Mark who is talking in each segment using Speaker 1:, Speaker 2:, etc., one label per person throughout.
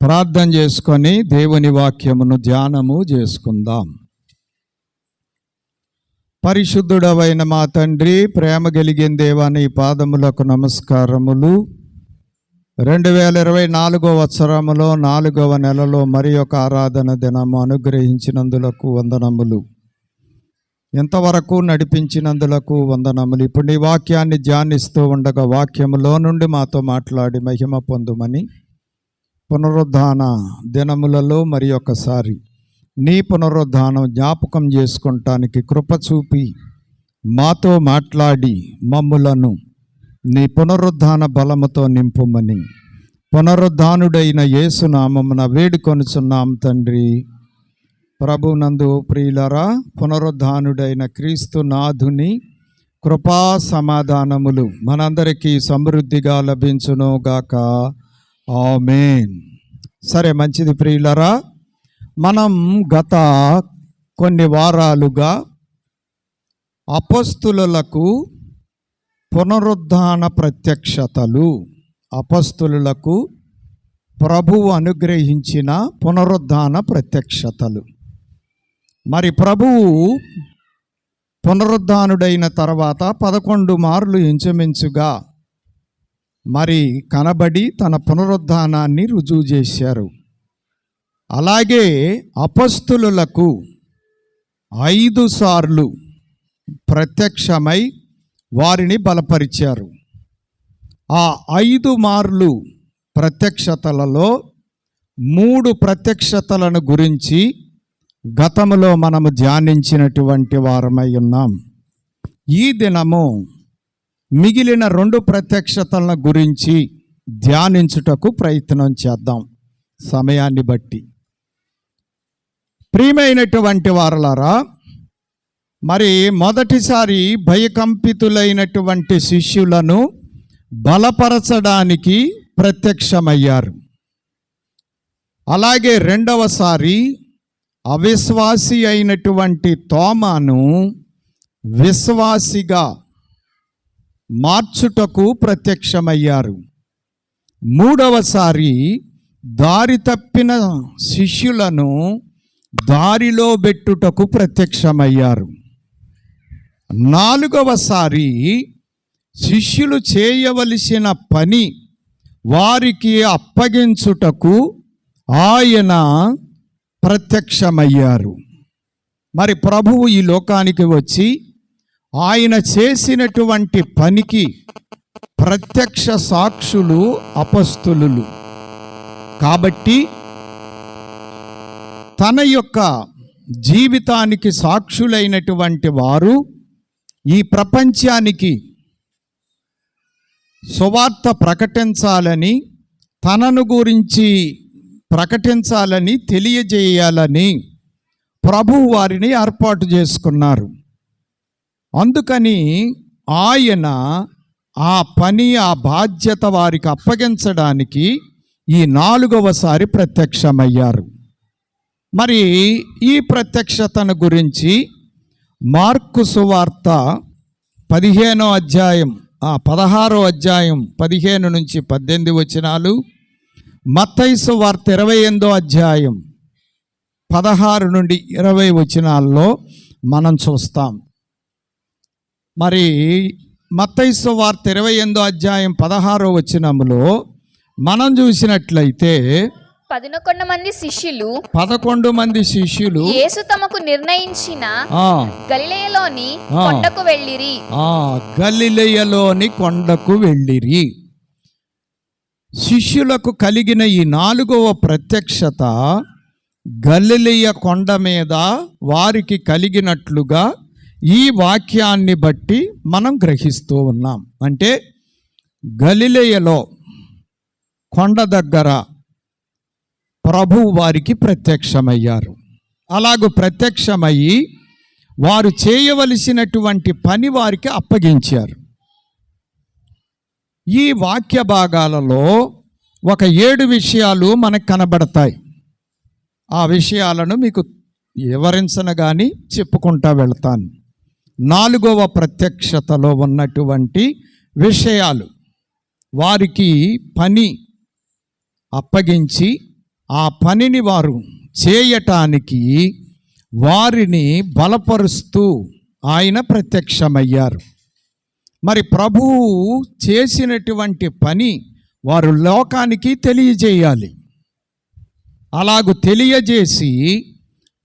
Speaker 1: ప్రార్థన చేసుకొని దేవుని వాక్యమును ధ్యానము చేసుకుందాం. పరిశుద్ధుడవైన మా తండ్రి, ప్రేమ కలిగిన దేవా, నీ పాదములకు నమస్కారములు. 2024 సంవత్సరములో 4వ నెలలో మరి ఒక ఆరాధన దినము అనుగ్రహించినందులకు వందనములు. ఎంతవరకు నడిపించినందులకు వందనములు. ఇప్పుడు నీ వాక్యాన్ని ధ్యానిస్తూ ఉండగా వాక్యములో నుండి మాతో మాట్లాడి మహిమ పొందుమని, పునరుద్ధాన దినములలో మరి ఒకసారి నీ పునరుద్ధానం జ్ఞాపకం చేసుకుంటానికి కృప చూపి మాతో మాట్లాడి మమ్ములను నీ పునరుద్ధాన బలముతో నింపుమని పునరుద్ధానుడైన యేసు నామమున వేడుకొనుచున్నాం తండ్రి. ప్రభునందు ప్రియులరా, పునరుద్ధానుడైన క్రీస్తు నాథుని కృపా సమాధానములు మనందరికీ సమృద్ధిగా లభించును గాక. ఆమేన్. సరే, మంచిది ప్రియులరా. మనం గత కొన్ని వారాలుగా అపొస్తలులకు పునరుద్ధాన ప్రత్యక్షతలు, అపొస్తలులకు ప్రభువు అనుగ్రహించిన పునరుద్ధాన ప్రత్యక్షతలు, మరి ప్రభువు పునరుద్ధానుడైన తర్వాత 11 మార్లు ఇంచుమించుగా మరి కనబడి తన పునరుద్ధానాన్ని రుజువు చేశారు. అలాగే అపొస్తలులకు 5 సార్లు ప్రత్యక్షమై వారిని బలపరిచారు. ఆ 5 మార్లు ప్రత్యక్షతలలో 3 ప్రత్యక్షతలను గురించి గతంలో మనము ధ్యానించినటువంటి వారమై ఉన్నాం. ఈ దినము మిగిలిన 2 ప్రత్యక్షతలను గురించి ధ్యానించుటకు ప్రయత్నం చేద్దాం సమయాన్ని బట్టి. ప్రియమైనటువంటి వారలారా, మరి మొదటిసారి భయకంపితులైనటువంటి శిష్యులను బలపరచడానికి ప్రత్యక్షమయ్యారు. అలాగే రెండవసారి అవిశ్వాసి అయినటువంటి తోమాను విశ్వాసిగా మార్చుటకు ప్రత్యక్షమయ్యారు. మూడవసారి దారి తప్పిన శిష్యులను దారిలో పెట్టుటకు ప్రత్యక్షమయ్యారు. 4వసారి శిష్యులు చేయవలసిన పని వారికి అప్పగించుటకు ఆయన ప్రత్యక్షమయ్యారు. మరి ప్రభువు ఈ లోకానికి వచ్చి ఆయన చేసినటువంటి పనికి ప్రత్యక్ష సాక్షులు అపొస్తలులు. కాబట్టి తన యొక్క జీవితానికి సాక్షులైనటువంటి వారు ఈ ప్రపంచానికి సువార్త ప్రకటించాలని, తనను గురించి ప్రకటించాలని, తెలియజేయాలని ప్రభువు వారిని ఏర్పాటు చేసుకున్నారు. అందుకని ఆయన ఆ పని, ఆ బాధ్యత వారికి అప్పగించడానికి ఈ 4వసారి ప్రత్యక్షమయ్యారు. మరి ఈ ప్రత్యక్షతను గురించి మార్కు సువార్త 16వ అధ్యాయం 15 నుంచి 18 వచనాలు, మత్తయి సువార్త 28వ అధ్యాయం 16 నుండి 20 వచనాల్లో మనం చూస్తాం. మరి మత్తయి సువార్త 28వ అధ్యాయం 16వ వచనములో మనం చూసినట్లయితే
Speaker 2: 11 మంది శిష్యులు యేసు తమకు నిర్ణయించిన గలిలయలోని కొండకు వెళ్ళిరి.
Speaker 1: గలిలయలోని కొండకు వెళ్ళిరి. శిష్యులకు కలిగిన ఈ 4వ ప్రత్యక్షత గలిలయ కొండ మీద వారికి కలిగినట్లుగా ఈ వాక్యాన్ని బట్టి మనం గ్రహిస్తూ ఉన్నాం. అంటే గలిలయలో కొండ దగ్గర ప్రభువు వారికి ప్రత్యక్షమయ్యారు. అలాగూ ప్రత్యక్షమయ్యి వారు చేయవలసినటువంటి పని వారికి అప్పగించారు. ఈ వాక్య భాగాలలో ఒక 7 విషయాలు మనకు కనబడతాయి. ఆ విషయాలను మీకు వివరించను కానీ చెప్పుకుంటా వెళ్తాను. 4వ ప్రత్యక్షతలో ఉన్నటువంటి విషయాలు, వారికి పని అప్పగించి ఆ పనిని వారు చేయటానికి వారిని బలపరుస్తూ ఆయన ప్రత్యక్షమయ్యారు. మరి ప్రభువు చేసినటువంటి పని వారు లోకానికి తెలియజేయాలి. అలాగూ తెలియజేసి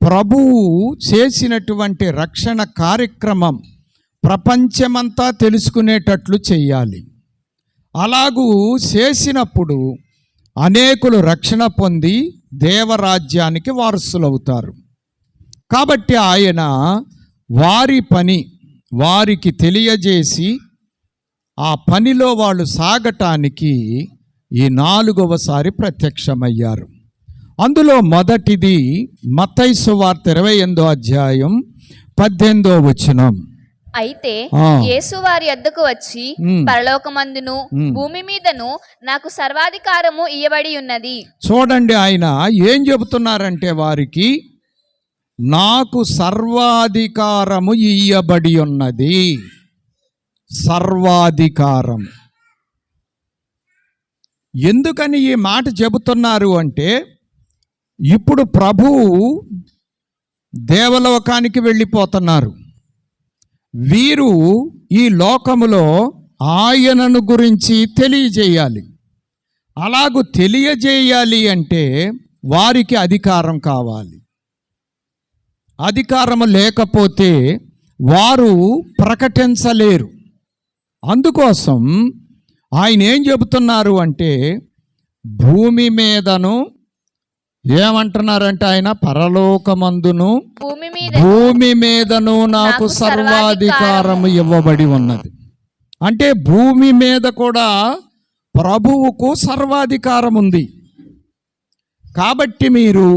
Speaker 1: ప్రభువు చేసినటువంటి రక్షణ కార్యక్రమం ప్రపంచమంతా తెలుసుకునేటట్లు చేయాలి. అలాగూ చేసినప్పుడు అనేకులు రక్షణ పొంది దేవరాజ్యానికి వారసులవుతారు. కాబట్టి ఆయన వారి పని వారికి తెలియజేసి ఆ పనిలో వాళ్ళు సాగటానికి ఈ 4వసారి ప్రత్యక్షమయ్యారు. అందులో మొదటిది మత్తయి సువార్త 28వ అధ్యాయం 18వ వచనం.
Speaker 2: అయితే యేసు వారి యొద్దకు వచ్చి, పరలోకమందును భూమి మీదను నాకు సర్వాధికారము ఇయ్యబడి ఉన్నది.
Speaker 1: చూడండి, ఆయన ఏం చెబుతున్నారంటే వారికి, నాకు సర్వాధికారము ఇయ్యబడి ఉన్నది. సర్వాధికారం. ఎందుకని ఈ మాట చెబుతున్నారు అంటే, ఇప్పుడు ప్రభువు దేవలోకానికి వెళ్ళిపోతున్నారు. వీరు ఈ లోకములో ఆయనను గురించి తెలియజేయాలి. అలాగూ తెలియజేయాలి అంటే వారికి అధికారం కావాలి. అధికారము లేకపోతే వారు ప్రకటించలేరు. అందుకోసం ఆయన ఏం చెబుతున్నారు అంటే, భూమి మీదను ఏమంటున్నారంటే ఆయన పరలోకమందును భూమి మీదను నాకు సర్వాధికారము ఇవ్వబడి ఉన్నది. అంటే భూమి మీద కూడా ప్రభువుకు సర్వాధికారం ఉంది. కాబట్టి మీరు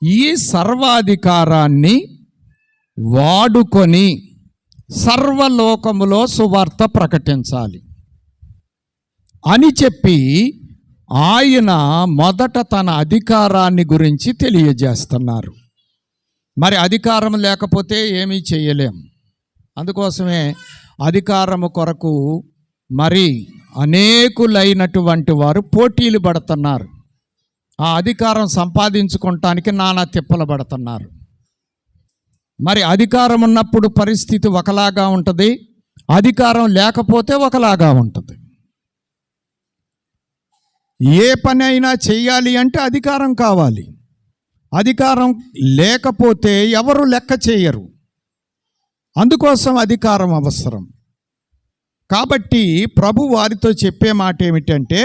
Speaker 1: ఈ సర్వాధికారాన్ని వాడుకొని సర్వలోకములో సువార్త ప్రకటించాలి అని చెప్పి ఆయన మొదట తన అధికారాన్ని గురించి తెలియజేస్తున్నారు. మరి అధికారం లేకపోతే ఏమీ చేయలేం. అందుకోసమే అధికారము కొరకు మరి అనేకులైనటువంటి వారు పోటీలు పడుతున్నారు. ఆ అధికారం సంపాదించుకోవటానికి నానా తిప్పలు పడుతున్నారు. మరి అధికారం ఉన్నప్పుడు పరిస్థితి ఒకలాగా ఉంటుంది, అధికారం లేకపోతే ఒకలాగా ఉంటుంది. ఏ పని అయినా చెయ్యాలి అంటే అధికారం కావాలి. అధికారం లేకపోతే ఎవరు లెక్క చేయరు. అందుకోసం అధికారం అవసరం. కాబట్టి ప్రభు వారితో చెప్పే మాట ఏమిటంటే,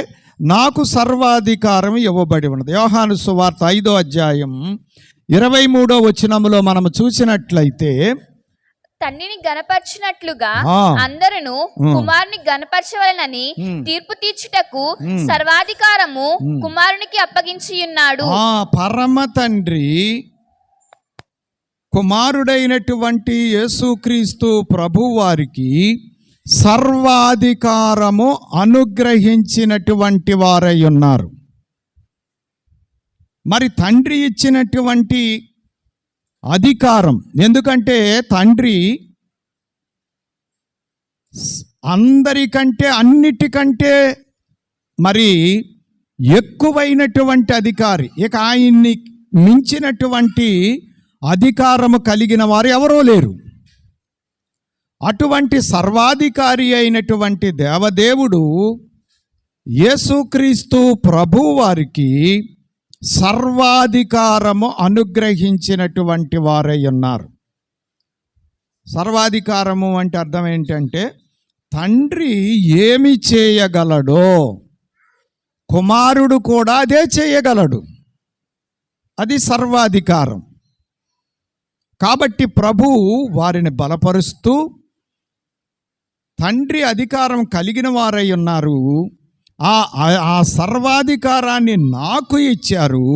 Speaker 1: నాకు సర్వాధికారం ఇవ్వబడి ఉన్నది. యోహాను సువార్త 5వ అధ్యాయం 23వ వచనములో మనము చూసినట్లయితే,
Speaker 2: తండ్రిని గణపరచినట్లుగా అందరూ కుమారుని గణపరచవలెనని తీర్పు తీర్చుటకు సర్వాధికారము కుమారునికి అప్పగించి ఉన్నాడు.
Speaker 1: పరమ తండ్రి కుమారుడైనటువంటి యేసుక్రీస్తు ప్రభు వారికి సర్వాధికారము అనుగ్రహించినటువంటి వారై ఉన్నారు. మరి తండ్రి ఇచ్చినటువంటి అధికారం, ఎందుకంటే తండ్రి అందరికంటే అన్నిటికంటే మరి ఎక్కువైనటువంటి అధికారి. ఇక ఆయన్ని మించినటువంటి అధికారము కలిగిన వారు ఎవరూ లేరు. అటువంటి సర్వాధికారి అయినటువంటి దేవదేవుడు యేసుక్రీస్తు ప్రభు వారికి సర్వాధికారము అనుగ్రహించినటువంటి వారై ఉన్నారు. సర్వాధికారము అంటే అర్థం ఏంటంటే, తండ్రి ఏమి చేయగలడో కుమారుడు కూడా అదే చేయగలడు. అది సర్వాధికారం. కాబట్టి ప్రభువు వారిని బలపరుస్తూ, తండ్రి అధికారం కలిగిన వారై ఉన్నారు, ఆ సర్వాధికారాన్ని నాకు ఇచ్చారు,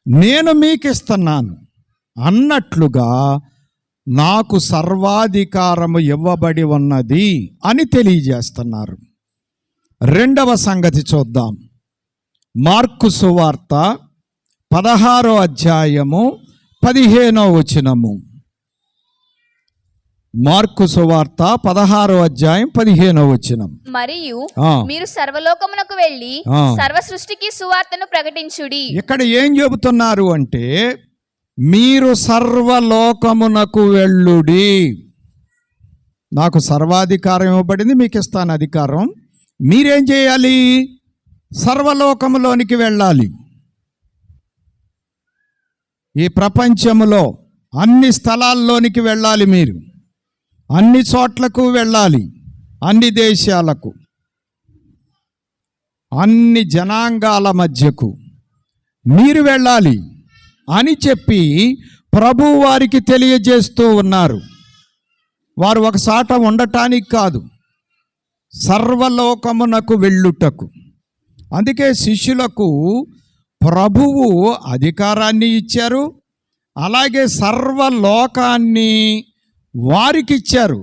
Speaker 1: నేను మీకు ఇస్తున్నాను అన్నట్లుగా నాకు సర్వాధికారము ఇవ్వబడి ఉన్నది అని తెలియజేస్తున్నారు. రెండవ సంగతి చూద్దాం. మార్కు సువార్త 16వ అధ్యాయము 15వ వచనము. మార్కు సువార్త 16వ అధ్యాయం 15వ వచనం.
Speaker 2: మరియు
Speaker 1: ఆ.
Speaker 2: మీరు సర్వలోకమునకు వెళ్ళి
Speaker 1: ఆ.
Speaker 2: సర్వ సృష్టికి సువార్తను ప్రకటించుడి.
Speaker 1: ఇక్కడ ఏం చెబుతున్నారు అంటే, మీరు సర్వలోకమునకు వెళ్ళుడి. నాకు సర్వాధికారం ఇవ్వబడింది, మీకు ఇస్తాను అధికారం. మీరేం చేయాలి? సర్వలోకములోనికి వెళ్ళాలి. ఈ ప్రపంచములో అన్ని స్థలాల్లోనికి వెళ్ళాలి. మీరు అన్ని చోట్లకు వెళ్ళాలి, అన్ని దేశాలకు, అన్ని జనాంగాల మధ్యకు మీరు వెళ్ళాలి అని చెప్పి ప్రభు వారికి తెలియజేస్తూ ఉన్నారు. వారు ఒకసాట ఉండటానికి కాదు, సర్వలోకమునకు వెళ్ళుటకు. అందుకే శిష్యులకు ప్రభువు అధికారాన్ని ఇచ్చారు, అలాగే సర్వలోకాన్ని వారికి ఇచ్చారు.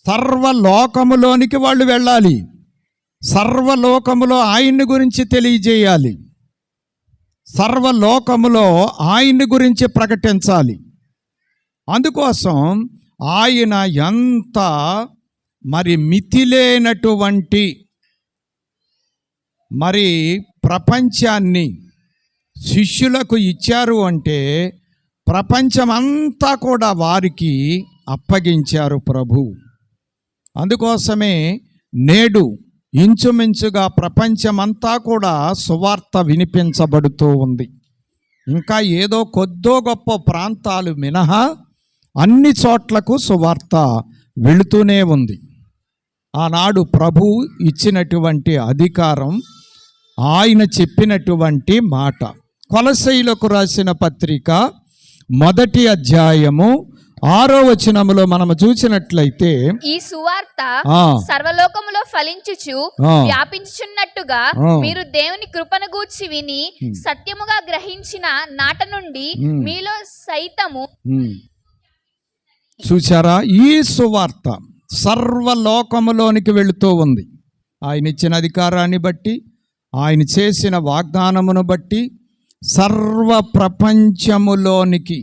Speaker 1: సర్వలోకములోనికి వాళ్ళు వెళ్ళాలి, సర్వలోకములో ఆయన్ని గురించి తెలియజేయాలి, సర్వలోకములో ఆయన్ని గురించి ప్రకటించాలి. అందుకోసం ఆయన ఎంత మితిలేనటువంటి ప్రపంచాన్ని శిష్యులకు ఇచ్చారు అంటే, ప్రపంచమంతా కూడా వారికి అప్పగించారు ప్రభు. అందుకోసమే నేడు ఇంచుమించుగా ప్రపంచమంతా కూడా సువార్త వినిపించబడుతూ ఉంది. ఇంకా ఏదో కొద్దో గొప్ప ప్రాంతాలు మినహా అన్ని చోట్లకు సువార్త వెళుతూనే ఉంది. ఆనాడు ప్రభు ఇచ్చినటువంటి అధికారం, ఆయన చెప్పినటువంటి మాట. కొలస్సీయులకు రాసిన పత్రిక 1వ అధ్యాయము 6వ వచనములో మనము చూసినట్లయితే,
Speaker 2: ఈ సువార్త సర్వలోకములో ఫలించుచు వ్యాపించుచున్నట్టుగా మీరు దేవుని కృపను గూర్చి విని సత్యముగా గ్రహించిన నాట నుండి మీలో సైతము.
Speaker 1: చూసారా, ఈ సువార్త సర్వలోకములోనికి వెళుతూ ఉంది. ఆయన ఇచ్చిన అధికారాన్ని బట్టి, ఆయన చేసిన వాగ్దానమును బట్టి సర్వ ప్రపంచములోనికి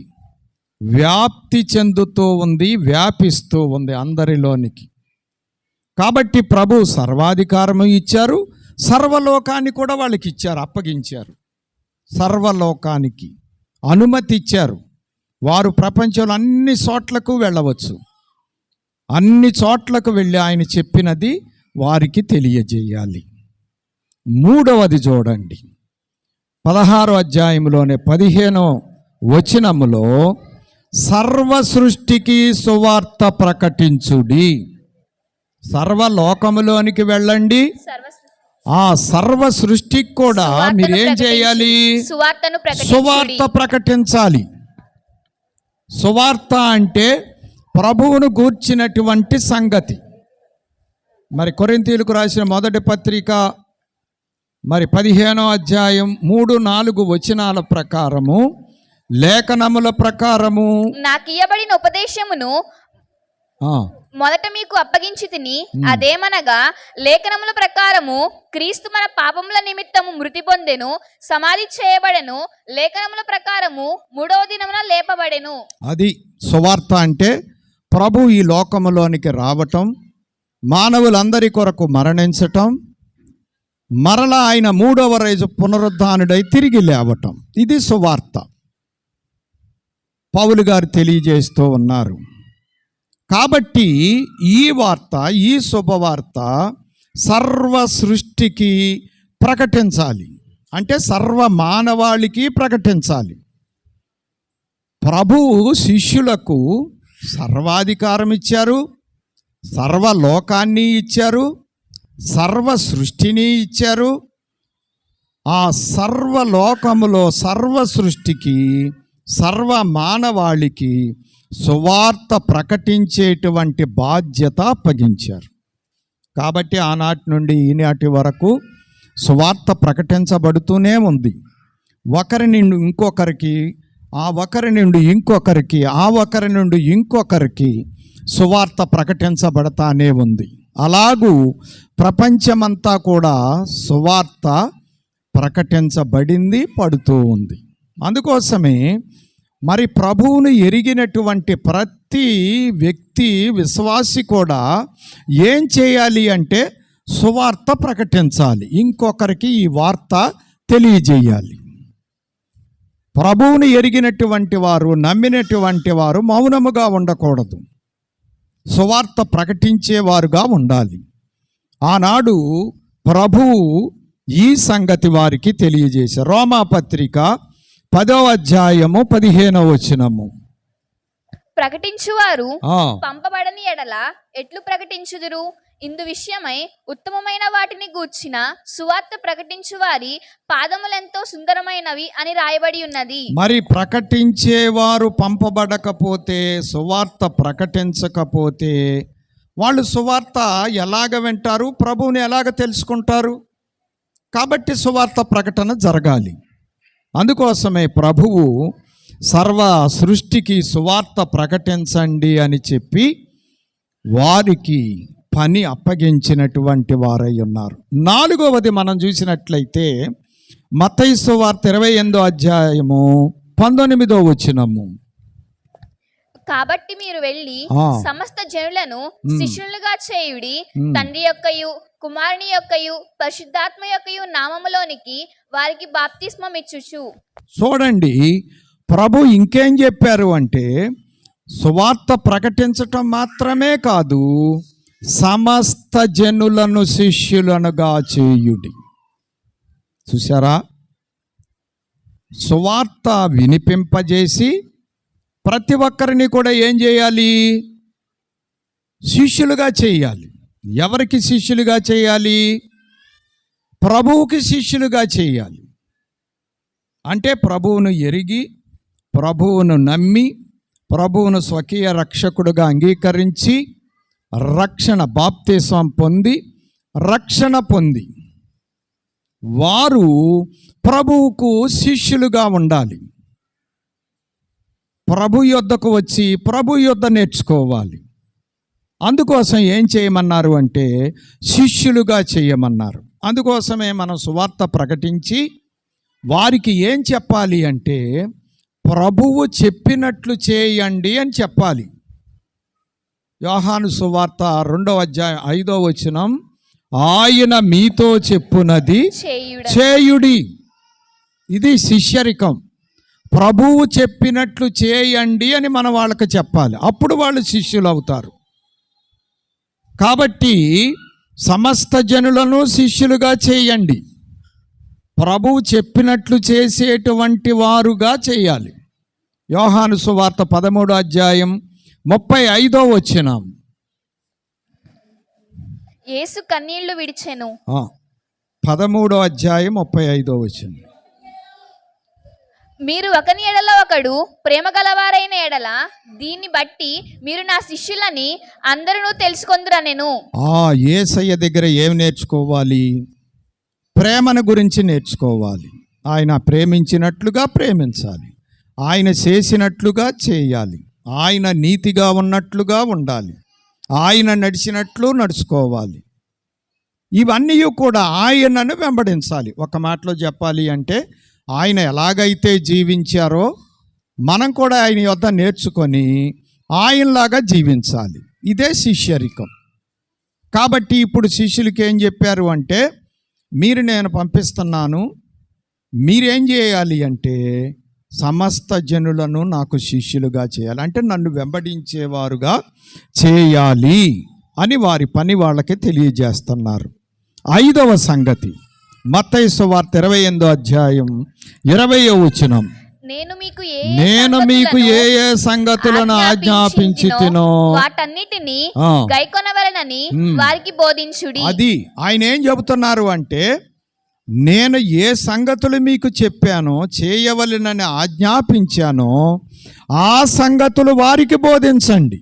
Speaker 1: వ్యాప్తి చెందుతూ ఉంది, వ్యాపిస్తూ ఉంది అందరిలోనికి. కాబట్టి ప్రభు సర్వాధికారము ఇచ్చారు, సర్వలోకాన్ని కూడా వాళ్ళకి ఇచ్చారు, అప్పగించారు. సర్వలోకానికి అనుమతి ఇచ్చారు. వారు ప్రపంచంలో అన్ని చోట్లకు వెళ్ళవచ్చు, అన్ని చోట్లకు వెళ్ళి ఆయన చెప్పినది వారికి తెలియజేయాలి. 3వది చూడండి, 16వ అధ్యాయంలోనే 15వ వచనములో, సర్వ సృష్టికి సువార్త ప్రకటించుడి. సర్వలోకములోనికి వెళ్ళండి, ఆ సర్వ సృష్టికి కూడా మీరేం చేయాలి? సువార్త ప్రకటించాలి. సువార్త అంటే ప్రభువును గూర్చినటువంటి సంగతి. కొరింథీయులకు రాసిన మొదటి పత్రిక 15వ అధ్యాయం 3-4 వచనాల ప్రకారము, లేఖనముల ప్రకారము,
Speaker 2: నాకు ఇయ్యబడిన ఉపదేశమును మొదట మీకు అప్పగించి తిని, అదేమనగా లేఖనముల ప్రకారము క్రీస్తు మన పాపముల నిమిత్తము మృతి పొందెను, సమాధి చేయబడెను, లేఖనముల ప్రకారము 3వ దినమున లేపబడెను. అది
Speaker 1: సువార్త అంటే ప్రభు ఈ లోకములోనికి రావటం, మానవులందరి కొరకు మరణించటం, మరలా ఆయన 3వ రోజు పునరుద్ధానుడై తిరిగి లేవటం. ఇది సువార్త. పౌలు గారు తెలియజేస్తూ ఉన్నారు. కాబట్టి ఈ వార్త, ఈ శుభవార్త సర్వ సృష్టికి ప్రకటించాలి. అంటే సర్వ మానవాళికి ప్రకటించాలి. ప్రభువు శిష్యులకు సర్వాధికారం ఇచ్చారు, సర్వలోకాన్ని ఇచ్చారు, సర్వ సృష్టిని ఇచ్చారు. ఆ సర్వలోకములో సర్వ సృష్టికి, సర్వ మానవాళికి సువార్త ప్రకటించేటువంటి బాధ్యత అప్పగించారు. కాబట్టి ఆనాటి నుండి ఈనాటి వరకు సువార్త ప్రకటించబడుతూనే ఉంది. ఒకరి నుండి ఇంకొకరికి, ఆ ఒకరి నుండి ఇంకొకరికి, ఆ ఒకరి నుండి ఇంకొకరికి సువార్త ప్రకటించబడతానే ఉంది. అలాగూ ప్రపంచమంతా కూడా సువార్త ప్రకటించబడింది, పడుతూ ఉంది. అందుకోసమే మరి ప్రభువును ఎరిగినటువంటి ప్రతి వ్యక్తి విశ్వాసి కూడా ఏం చేయాలి అంటే సువార్త ప్రకటించాలి, ఇంకొకరికి ఈ వార్త తెలియజేయాలి. ప్రభువును ఎరిగినటువంటి వారు, నమ్మినటువంటి వారు మౌనముగా ఉండకూడదు, సువార్త ప్రకటించేవారుగా ఉండాలి. ఆనాడు ప్రభువు ఈ సంగతి వారికి తెలియజేశారు. రోమాపత్రిక 10వ అధ్యాయము 15వ వచనము.
Speaker 2: ప్రకటించువారు పంపబడని ఎడల ఎట్లు ప్రకటించుదురు? ఇందు విషయమై ఉత్తమమైన వాటిని గూర్చిన సువార్త ప్రకటించువారి పాదములెంతో సుందరమైనవి అని రాయబడి ఉన్నది.
Speaker 1: మరి ప్రకటించేవారు పంపబడకపోతే, సువార్త ప్రకటించకపోతే వాళ్ళు సువార్త ఎలాగ వింటారు? ప్రభువుని ఎలాగ తెలుసుకుంటారు? కాబట్టి సువార్త ప్రకటన జరగాలి. అందుకోసమే ప్రభువు సర్వ సృష్టికి సువార్త ప్రకటించండి అని చెప్పి వారికి పని అప్పగించినటువంటి వారై ఉన్నారు. 4వది మనం చూసినట్లయితే మత్తయి సువార్త 28వ అధ్యాయము 19వ వచనము.
Speaker 2: కాబట్టి మీరు వెళ్ళి సమస్త జనులను శిష్యులుగా చేయుడి, తండ్రి యొక్కయు కుమారుని యొక్కయు పరిశుద్ధాత్మ యొక్కయు నామములోనికి వారికి బాప్తిస్మం ఇచ్చుచు.
Speaker 1: చూడండి, ప్రభు ఇంకేం చెప్పారు అంటే సువార్త ప్రకటించటం మాత్రమే కాదు, సమస్త జనులను శిష్యులనుగా చేయుడి. చూసారా? సువార్త వినిపింపజేసి ప్రతి ఒక్కరిని కూడా ఏం చేయాలి? శిష్యులుగా చేయాలి. ఎవరికి శిష్యులుగా చేయాలి? ప్రభువుకి శిష్యులుగా చేయాలి. అంటే ప్రభువును ఎరిగి, ప్రభువును నమ్మి, ప్రభువును స్వకీయ రక్షకుడుగా అంగీకరించి రక్షణ బాప్తిస్మం పొంది రక్షణ పొంది వారు ప్రభువుకు శిష్యులుగా ఉండాలి. ప్రభు యొద్దకు వచ్చి ప్రభు యొద్ద నేర్చుకోవాలి. అందుకోసం ఏం చేయమన్నారు అంటే శిష్యులుగా చేయమన్నారు. అందుకోసమే మనం సువార్త ప్రకటించి వారికి ఏం చెప్పాలి అంటే ప్రభువు చెప్పినట్లు చేయండి అని చెప్పాలి. యోహాను సువార్త 2వ అధ్యాయం 5వ వచనం, ఆయన మీతో చెప్పునది చేయుడి. ఇది శిష్యరికం. ప్రభువు చెప్పినట్లు చేయండి అని మనం వాళ్ళకి చెప్పాలి, అప్పుడు వాళ్ళు శిష్యులు అవుతారు. కాబట్టి సమస్త జనులను శిష్యులుగా చేయండి, ప్రభువు చెప్పినట్లు చేసేటువంటి వారుగా చేయాలి. యోహాను సువార్త 13వ అధ్యాయం 35వ వచనం.
Speaker 2: యేసు కన్నీళ్లు విడిచెను.
Speaker 1: 13వ అధ్యాయం 35వ వచనం.
Speaker 2: మీరు ఒకని ఎడల ఒకడు ప్రేమ గలవారైన ఎడల దీన్ని బట్టి మీరు నా శిష్యులని అందరూ తెలుసుకొందురనెను.
Speaker 1: యేసయ్య దగ్గర ఏం నేర్చుకోవాలి? ప్రేమను గురించి నేర్చుకోవాలి. ఆయన ప్రేమించినట్లుగా ప్రేమించాలి, ఆయన చేసినట్లుగా చేయాలి, ఆయన నీతిగా ఉన్నట్లుగా ఉండాలి, ఆయన నడిచినట్లు నడుచుకోవాలి. ఇవన్నీ కూడా ఆయనను వెంబడించాలి. ఒక మాటలో చెప్పాలి అంటే ఆయన ఎలాగైతే జీవించారో మనం కూడా ఆయన యొద్ద నేర్చుకొని ఆయనలాగా జీవించాలి. ఇదే శిష్యరికం. కాబట్టి ఇప్పుడు శిష్యులకి ఏం చెప్పారు అంటే మీరు నేను పంపిస్తున్నాను, మీరేం చేయాలి అంటే సమస్త జనులను నాకు శిష్యులుగా చేయాలి, అంటే నన్ను వెంబడించేవారుగా చేయాలి అని వారి పని వాళ్ళకి తెలియజేస్తున్నారు. 5వ సంగతి మత్తయి సువార్త 28వ అధ్యాయం 20వ వచనం.
Speaker 2: నేను
Speaker 1: మీకు ఏ ఏ సంగతులను ఆజ్ఞాపించితినో
Speaker 2: వాటన్నిటిని గైకొనవలెనని వారికి బోధించుడి.
Speaker 1: అది ఆయన ఏం చెబుతున్నారు అంటే నేను ఏ సంగతులు మీకు చెప్పానో, చేయవలెనని ఆజ్ఞాపించానో ఆ సంగతులు వారికి బోధించండి,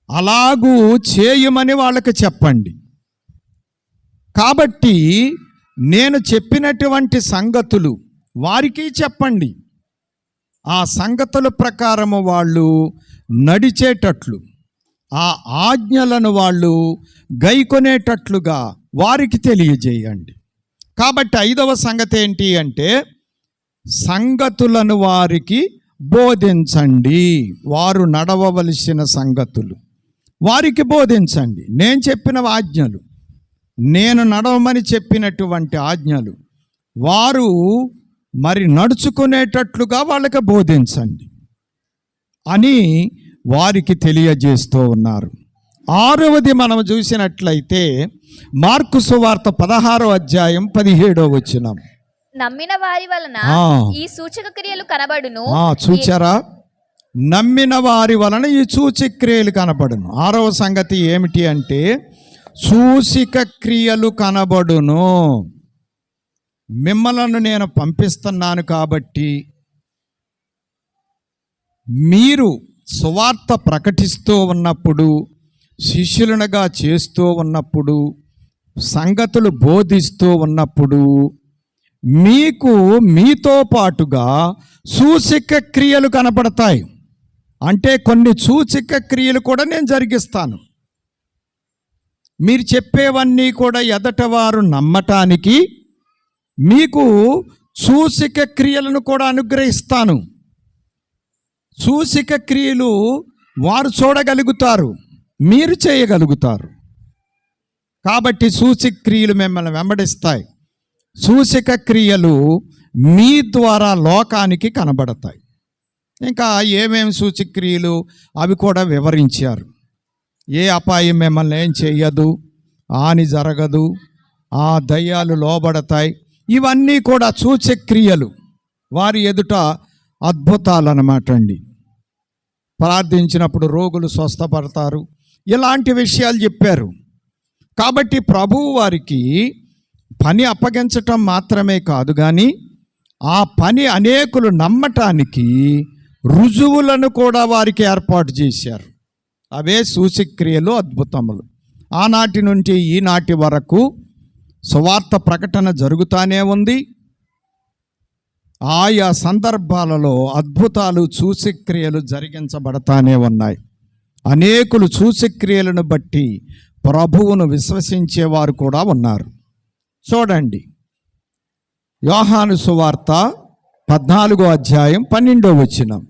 Speaker 1: అలాగూ చేయమని వాళ్ళకి చెప్పండి. కాబట్టి నేను చెప్పినటువంటి సంగతులు వారికి చెప్పండి. ఆ సంగతుల ప్రకారము వాళ్ళు నడిచేటట్లు, ఆ ఆజ్ఞలను వాళ్ళు గైకొనేటట్లుగా వారికి తెలియజేయండి. కాబట్టి 5వ సంగతి ఏంటి అంటే సంగతులను వారికి బోధించండి. వారు నడవవలసిన సంగతులు వారికి బోధించండి. నేను చెప్పిన ఆజ్ఞలు, నేను నడవమని చెప్పినటువంటి ఆజ్ఞలు వారు మరి నడుచుకునేటట్లుగా వాళ్ళకి బోధించండి అని వారికి తెలియజేస్తూ ఉన్నారు. 6వది మనం చూసినట్లయితే మార్కు సువార్త 16వ అధ్యాయం 17వ వచనం.
Speaker 2: నమ్మిన వారి వలన ఈ సూచక క్రియలు కనబడును.
Speaker 1: చూచారా? నమ్మిన వారి వలన ఈ సూచక్రియలు కనబడును. 6వ సంగతి ఏమిటి అంటే సూచిక క్రియలు కనబడును. మిమ్మలను నేను పంపిస్తున్నాను కాబట్టి మీరు సువార్త ప్రకటిస్తూ ఉన్నప్పుడు, శిష్యులనుగా చేస్తూ ఉన్నప్పుడు, సంగతులు బోధిస్తూ ఉన్నప్పుడు మీకు మీతో పాటుగా సూచక క్రియలు కనపడతాయి. అంటే కొన్ని సూచక క్రియలు కూడా నేను జరిగిస్తాను. మీరు చెప్పేవన్నీ కూడా ఎదట వారు నమ్మటానికి మీకు సూచక క్రియలను కూడా అనుగ్రహిస్తాను. సూచక క్రియలు వారు చూడగలుగుతారు, మీరు చేయగలుగుతారు. కాబట్టి సూచక క్రియలు మిమ్మల్ని వెంబడిస్తాయి. సూచక క్రియలు మీ ద్వారా లోకానికి కనబడతాయి. ఇంకా ఏమేమి సూచక క్రియలు అవి కూడా వివరించారు. ఏ అపాయం మిమ్మల్ని ఏం చెయ్యదు, హాని జరగదు, ఆ దయ్యాలు లోబడతాయి. ఇవన్నీ కూడా సూచక క్రియలు, వారి ఎదుట అద్భుతాలు అన్నమాట అండి. ప్రార్థించినప్పుడు రోగులు స్వస్థపడతారు. ఇలాంటి విషయాలు చెప్పారు. కాబట్టి ప్రభువు వారికి పని అప్పగించటం మాత్రమే కాదు, కానీ ఆ పని అనేకులు నమ్మటానికి రుజువులను కూడా వారికి ఏర్పాటు చేశారు. అవే సూచక్రియలు, అద్భుతములు. ఆనాటి నుండి ఈనాటి వరకు సువార్త ప్రకటన జరుగుతూనే ఉంది. ఆయా సందర్భాలలో అద్భుతాలు, సూచక్రియలు జరిగించబడతానే ఉన్నాయి. అనేకులు సూచక్రియలను బట్టి ప్రభువును విశ్వసించేవారు కూడా ఉన్నారు. చూడండి, యోహాను సువార్త 14వ అధ్యాయం 12వ వచనం.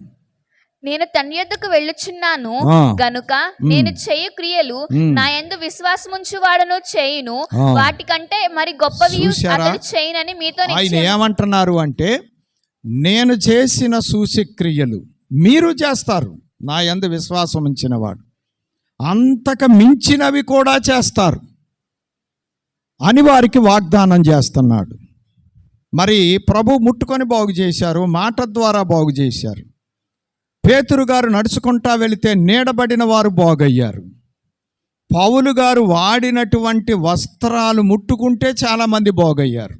Speaker 2: నేను తండ్రి యొద్దకు వెళ్ళుచున్నాను గనుక నేను చేయు క్రియలు నా యందు విశ్వాసముంచువాడును చేయును, వాటికంటే మరి గొప్పవి అతడు చేయునని మీతో
Speaker 1: ఆయన ఏమంటున్నారు అంటే, నేను చేసిన సూచక్రియలు మీరు చేస్తారు, నా యందు విశ్వాసం ఉంచినవాడు అంతకు మించినవి కూడా చేస్తారు అని వారికి వాగ్దానం చేస్తున్నాడు. మరి ప్రభు ముట్టుకొని బాగు చేశారు, మాట ద్వారా బాగు చేశారు. పేతురు గారు నడుచుకుంటా వెళితే నీడబడిన వారు బాగయ్యారు. పౌలు గారు వాడినటువంటి వస్త్రాలు ముట్టుకుంటే చాలామంది బాగయ్యారు.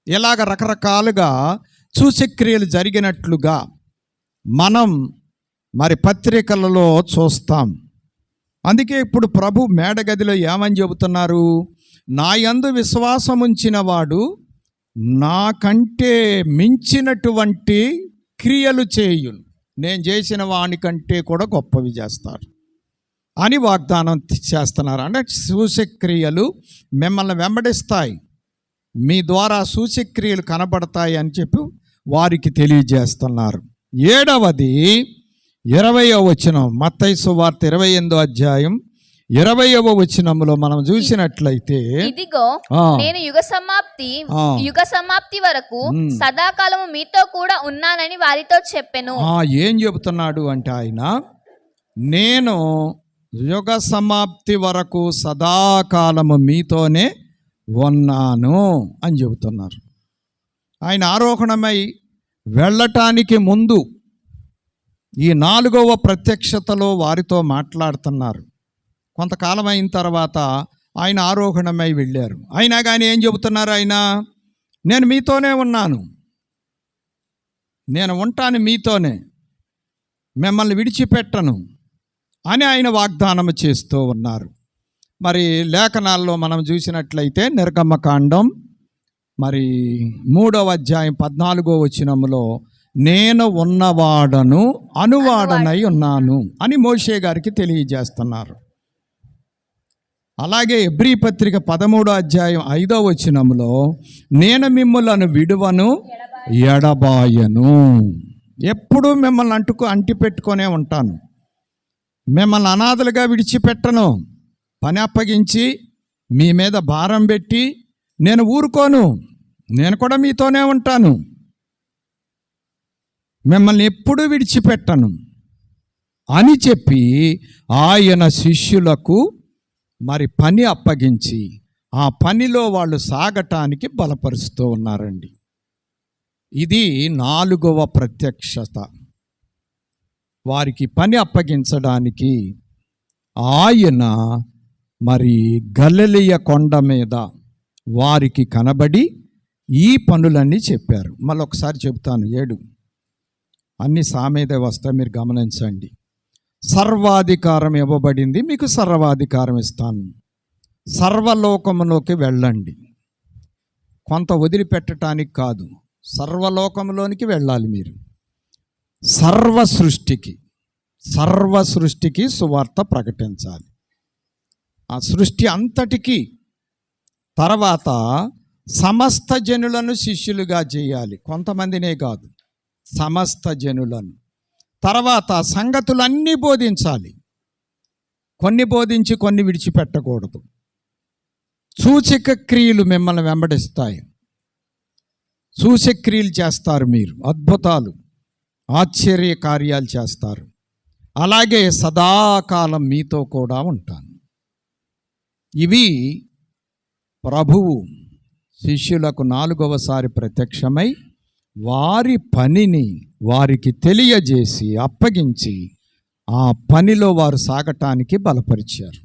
Speaker 1: ఇలాగ రకరకాలుగా సూచక్రియలు జరిగినట్లుగా మనం మరి పత్రికలలో చూస్తాం. అందుకే ఇప్పుడు ప్రభు మేడగదిలో ఏమని చెబుతున్నారు? నా యందు విశ్వాసం ఉంచిన వాడు నాకంటే మించినటువంటి క్రియలు చేయును, నేను చేసిన వానికంటే కూడా గొప్పవి చేస్తారు అని వాగ్దానం చేస్తున్నారు. అంటే సూచక్రియలు మిమ్మల్ని వెంబడిస్తాయి, మీ ద్వారా సూచక్రియలు కనబడతాయి అని చెప్పి వారికి తెలియజేస్తున్నారు. 7వది 20వ వచనం, మత్తయి సువార్త 28వ అధ్యాయం 20వ వచనంలో మనం చూసినట్లయితే,
Speaker 2: ఇదిగో నేను యుగ సమాప్తి వరకు సదాకాలము మీతో కూడా ఉన్నానని వారితో చెప్పెను.
Speaker 1: ఏం చెబుతున్నాడు అంటే ఆయన, నేను యుగ సమాప్తి వరకు సదాకాలము మీతోనే ఉన్నాను అని చెబుతున్నారు. ఆయన ఆరోహణమై వెళ్ళటానికి ముందు ఈ 4వ ప్రత్యక్షతలో వారితో మాట్లాడుతున్నారు. కొంతకాలం అయిన తర్వాత ఆయన ఆరోహణమై వెళ్ళారు. అయినా కానీ ఏం చెబుతున్నారు ఆయన? నేను మీతోనే ఉన్నాను, నేను ఉంటాను మీతోనే, మిమ్మల్ని విడిచిపెట్టను అని ఆయన వాగ్దానం చేస్తూ ఉన్నారు. మరి లేఖనాల్లో మనం చూసినట్లయితే నిర్గమకాండం మరి 3వ అధ్యాయం 14వ వచనంలో, నేను ఉన్నవాడను అనువాడనై ఉన్నాను అని మోషే గారికి తెలియజేస్తున్నారు. అలాగే హెబ్రీ పత్రిక 13వ అధ్యాయం 5వ వచనంలో, నేను మిమ్ములను విడువను ఎడబాయను. ఎప్పుడూ మిమ్మల్ని అంటిపెట్టుకొనే ఉంటాను. మిమ్మల్ని అనాథలుగా విడిచిపెట్టను. పని అప్పగించి మీ మీద భారం పెట్టి నేను ఊరుకోను. నేను కూడా మీతోనే ఉంటాను. మిమ్మల్ని ఎప్పుడూ విడిచిపెట్టను అని చెప్పి ఆయన శిష్యులకు మరి పని అప్పగించి ఆ పనిలో వాళ్ళు సాగటానికి బలపరుస్తూ ఉన్నారండి. ఇది 4వ ప్రత్యక్షత. వారికి పని అప్పగించడానికి ఆయన మరి గలిలయ కొండ మీద వారికి కనబడి ఈ పనులన్నీ చెప్పారు. మళ్ళీ ఒకసారి చెబుతాను. 7 అన్ని సామేదే వస్తాయి, మీరు గమనించండి. సర్వాధికారం ఇవ్వబడింది, మీకు సర్వాధికారం ఇస్తాను. సర్వలోకములోకి వెళ్ళండి. కొంత వదిలిపెట్టడానికి కాదు, సర్వలోకంలోనికి వెళ్ళాలి. మీరు సర్వ సృష్టికి సువార్త ప్రకటించాలి. ఆ సృష్టి అంతటికీ. తర్వాత సమస్త జనులను శిష్యులుగా చేయాలి. కొంతమందినే కాదు, సమస్త జనులను. తర్వాత సంగతులన్నీ బోధించాలి. కొన్ని బోధించి కొన్ని విడిచిపెట్టకూడదు. సూచక క్రియలు మిమ్మల్ని వెంబడిస్తాయి. సూచక్రియలు చేస్తారు మీరు, అద్భుతాలు ఆశ్చర్య కార్యాలు చేస్తారు. అలాగే సదాకాలం మీతో కూడా ఉంటాను. ఇవి ప్రభువు శిష్యులకు 4వసారి ప్రత్యక్షమై వారి పనిని వారికి తెలియజేసి అప్పగించి ఆ పనిలో వారు సాగటానికి బలపరిచారు.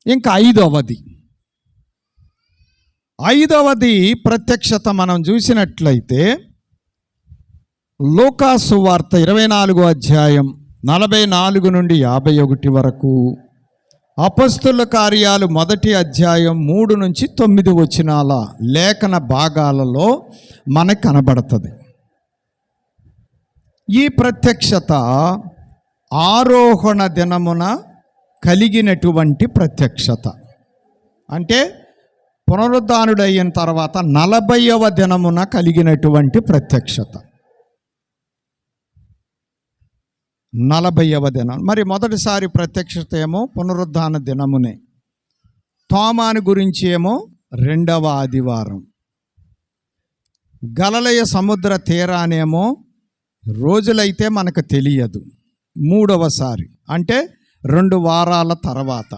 Speaker 1: ఇంకా 5వది ప్రత్యక్షత మనం చూసినట్లయితే లూకాసు వార్త 24వ అధ్యాయం 44 నుండి 51 వరకు, అపొస్తలుల కార్యాలు 1వ అధ్యాయం 3 నుంచి 9 వచనాల లేఖన భాగాలలో మనకు కనబడుతుంది. ఈ ప్రత్యక్షత ఆరోహణ దినమున కలిగినటువంటి ప్రత్యక్షత. అంటే పునరుద్ధానుడైన తర్వాత 40వ దినమున కలిగినటువంటి ప్రత్యక్షత. 40వ దినం. మరి మొదటిసారి ప్రత్యక్షత ఏమో పునరుద్ధాన దినమునే. తోమాను గురించి ఏమో 2వ ఆదివారం. గలిలయ సముద్ర తీరానేమో రోజులైతే మనకు తెలియదు. 3వసారి అంటే 2 వారాల తర్వాత.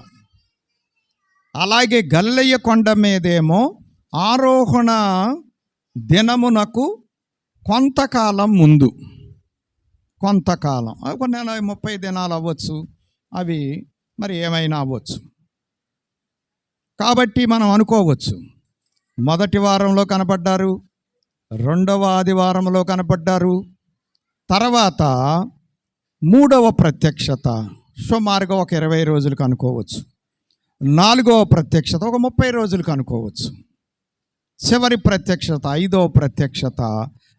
Speaker 1: అలాగే గలిలయ కొండ మీదేమో ఆరోహణ దినమునకు కొంతకాలం ముందు, కొంతకాలం, కొన్ని 30 దినాలు అవ్వచ్చు, అవి మరి ఏమైనా అవ్వచ్చు. కాబట్టి మనం అనుకోవచ్చు, మొదటి వారంలో కనపడ్డారు, 2వ ఆదివారంలో కనపడ్డారు, తర్వాత 3వ ప్రత్యక్షత సుమారుగా ఒక 20 రోజులకు అనుకోవచ్చు, 4వ ప్రత్యక్షత ఒక 30 రోజులకు అనుకోవచ్చు, చివరి ప్రత్యక్షత 5వ ప్రత్యక్షత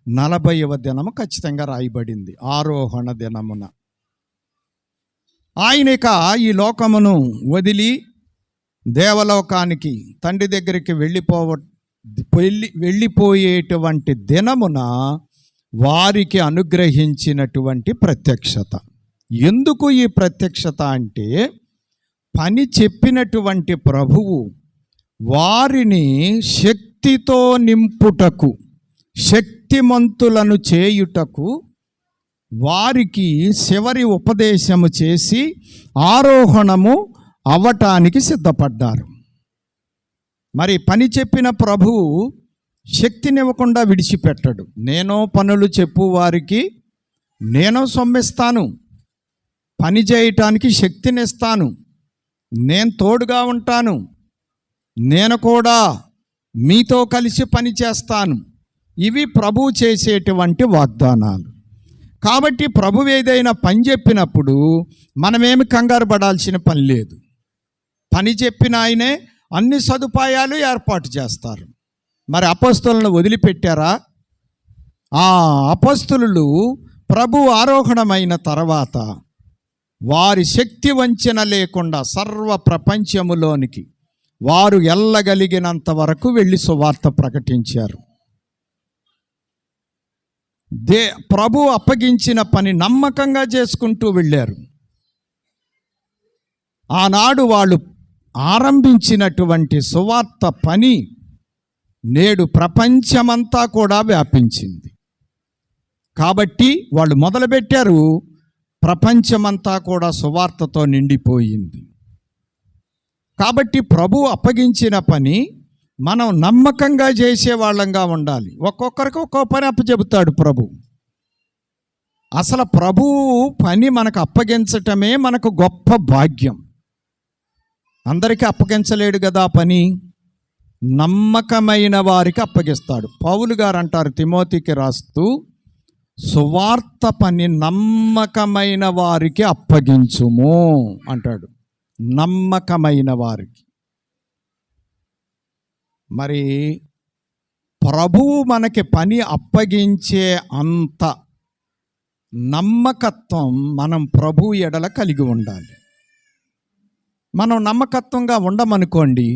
Speaker 1: 40వ దినము ఖచ్చితంగా రాయబడింది, ఆరోహణ దినమున. ఆయనక ఈ లోకమును వదిలి దేవలోకానికి తండ్రి దగ్గరికి వెళ్ళిపోయేటువంటి దినమున వారికి అనుగ్రహించినటువంటి ప్రత్యక్షత. ఎందుకు ఈ ప్రత్యక్షత అంటే, పని చెప్పినటువంటి ప్రభువు వారిని శక్తితో నింపుటకు, శక్తిమంతులను చేయుటకు వారికి చివరి ఉపదేశము చేసి ఆరోహణము అవ్వటానికి సిద్ధపడ్డారు. మరి పని చెప్పిన ప్రభువు శక్తినివ్వకుండా విడిచిపెట్టడు. నేనో పనులు చెప్పు వారికి నేను సొమ్మిస్తాను, పని చేయటానికి శక్తినిస్తాను, నేను తోడుగా ఉంటాను, నేను కూడా మీతో కలిసి పని చేస్తాను. ఇవి ప్రభువు చేసేటువంటి వాగ్దానాలు. కాబట్టి ప్రభువు ఏదైనా పని చెప్పినప్పుడు మనమేమి కంగారు పడాల్సిన పని లేదు. పని చెప్పిన ఆయనే అన్ని సదుపాయాలు ఏర్పాటు చేస్తారు. మరి అపొస్తలులను వదిలిపెట్టారా? ఆ అపొస్తలులు ప్రభు ఆరోహణమైన తర్వాత వారి శక్తి వంచన లేకుండా సర్వ ప్రపంచములోనికి వారు వెళ్ళగలిగినంత వరకు వెళ్ళి సువార్త ప్రకటించారు. ప్రభు అప్పగించిన పని నమ్మకంగా చేసుకుంటూ వెళ్ళారు. ఆనాడు వాళ్ళు ఆరంభించినటువంటి సువార్త పని నేడు ప్రపంచమంతా కూడా వ్యాపించింది. కాబట్టి వాళ్ళు మొదలుపెట్టారు, ప్రపంచమంతా కూడా సువార్తతో నిండిపోయింది. కాబట్టి ప్రభు అప్పగించిన పని మనం నమ్మకంగా చేసే వాళ్ళంగా ఉండాలి. ఒక్కొక్కరికి ఒక్కో పని అప్పచెబుతాడు ప్రభు. అసలు ప్రభువు పని మనకు అప్పగించటమే మనకు గొప్ప భాగ్యం. అందరికీ అప్పగించలేడు కదా పని, నమ్మకమైన వారికి అప్పగిస్తాడు. పౌలు గారు అంటారు తిమోతికి రాస్తూ, సువార్త పని నమ్మకమైన వారికి అప్పగించుము అంటాడు. నమ్మకమైన వారికి. మరి ప్రభువు మనకి పని అప్పగించే అంత నమ్మకత్వం మనం ప్రభు ఎడల కలిగి ఉండాలి. మనం నమ్మకత్వంగా ఉండమనుకోండి,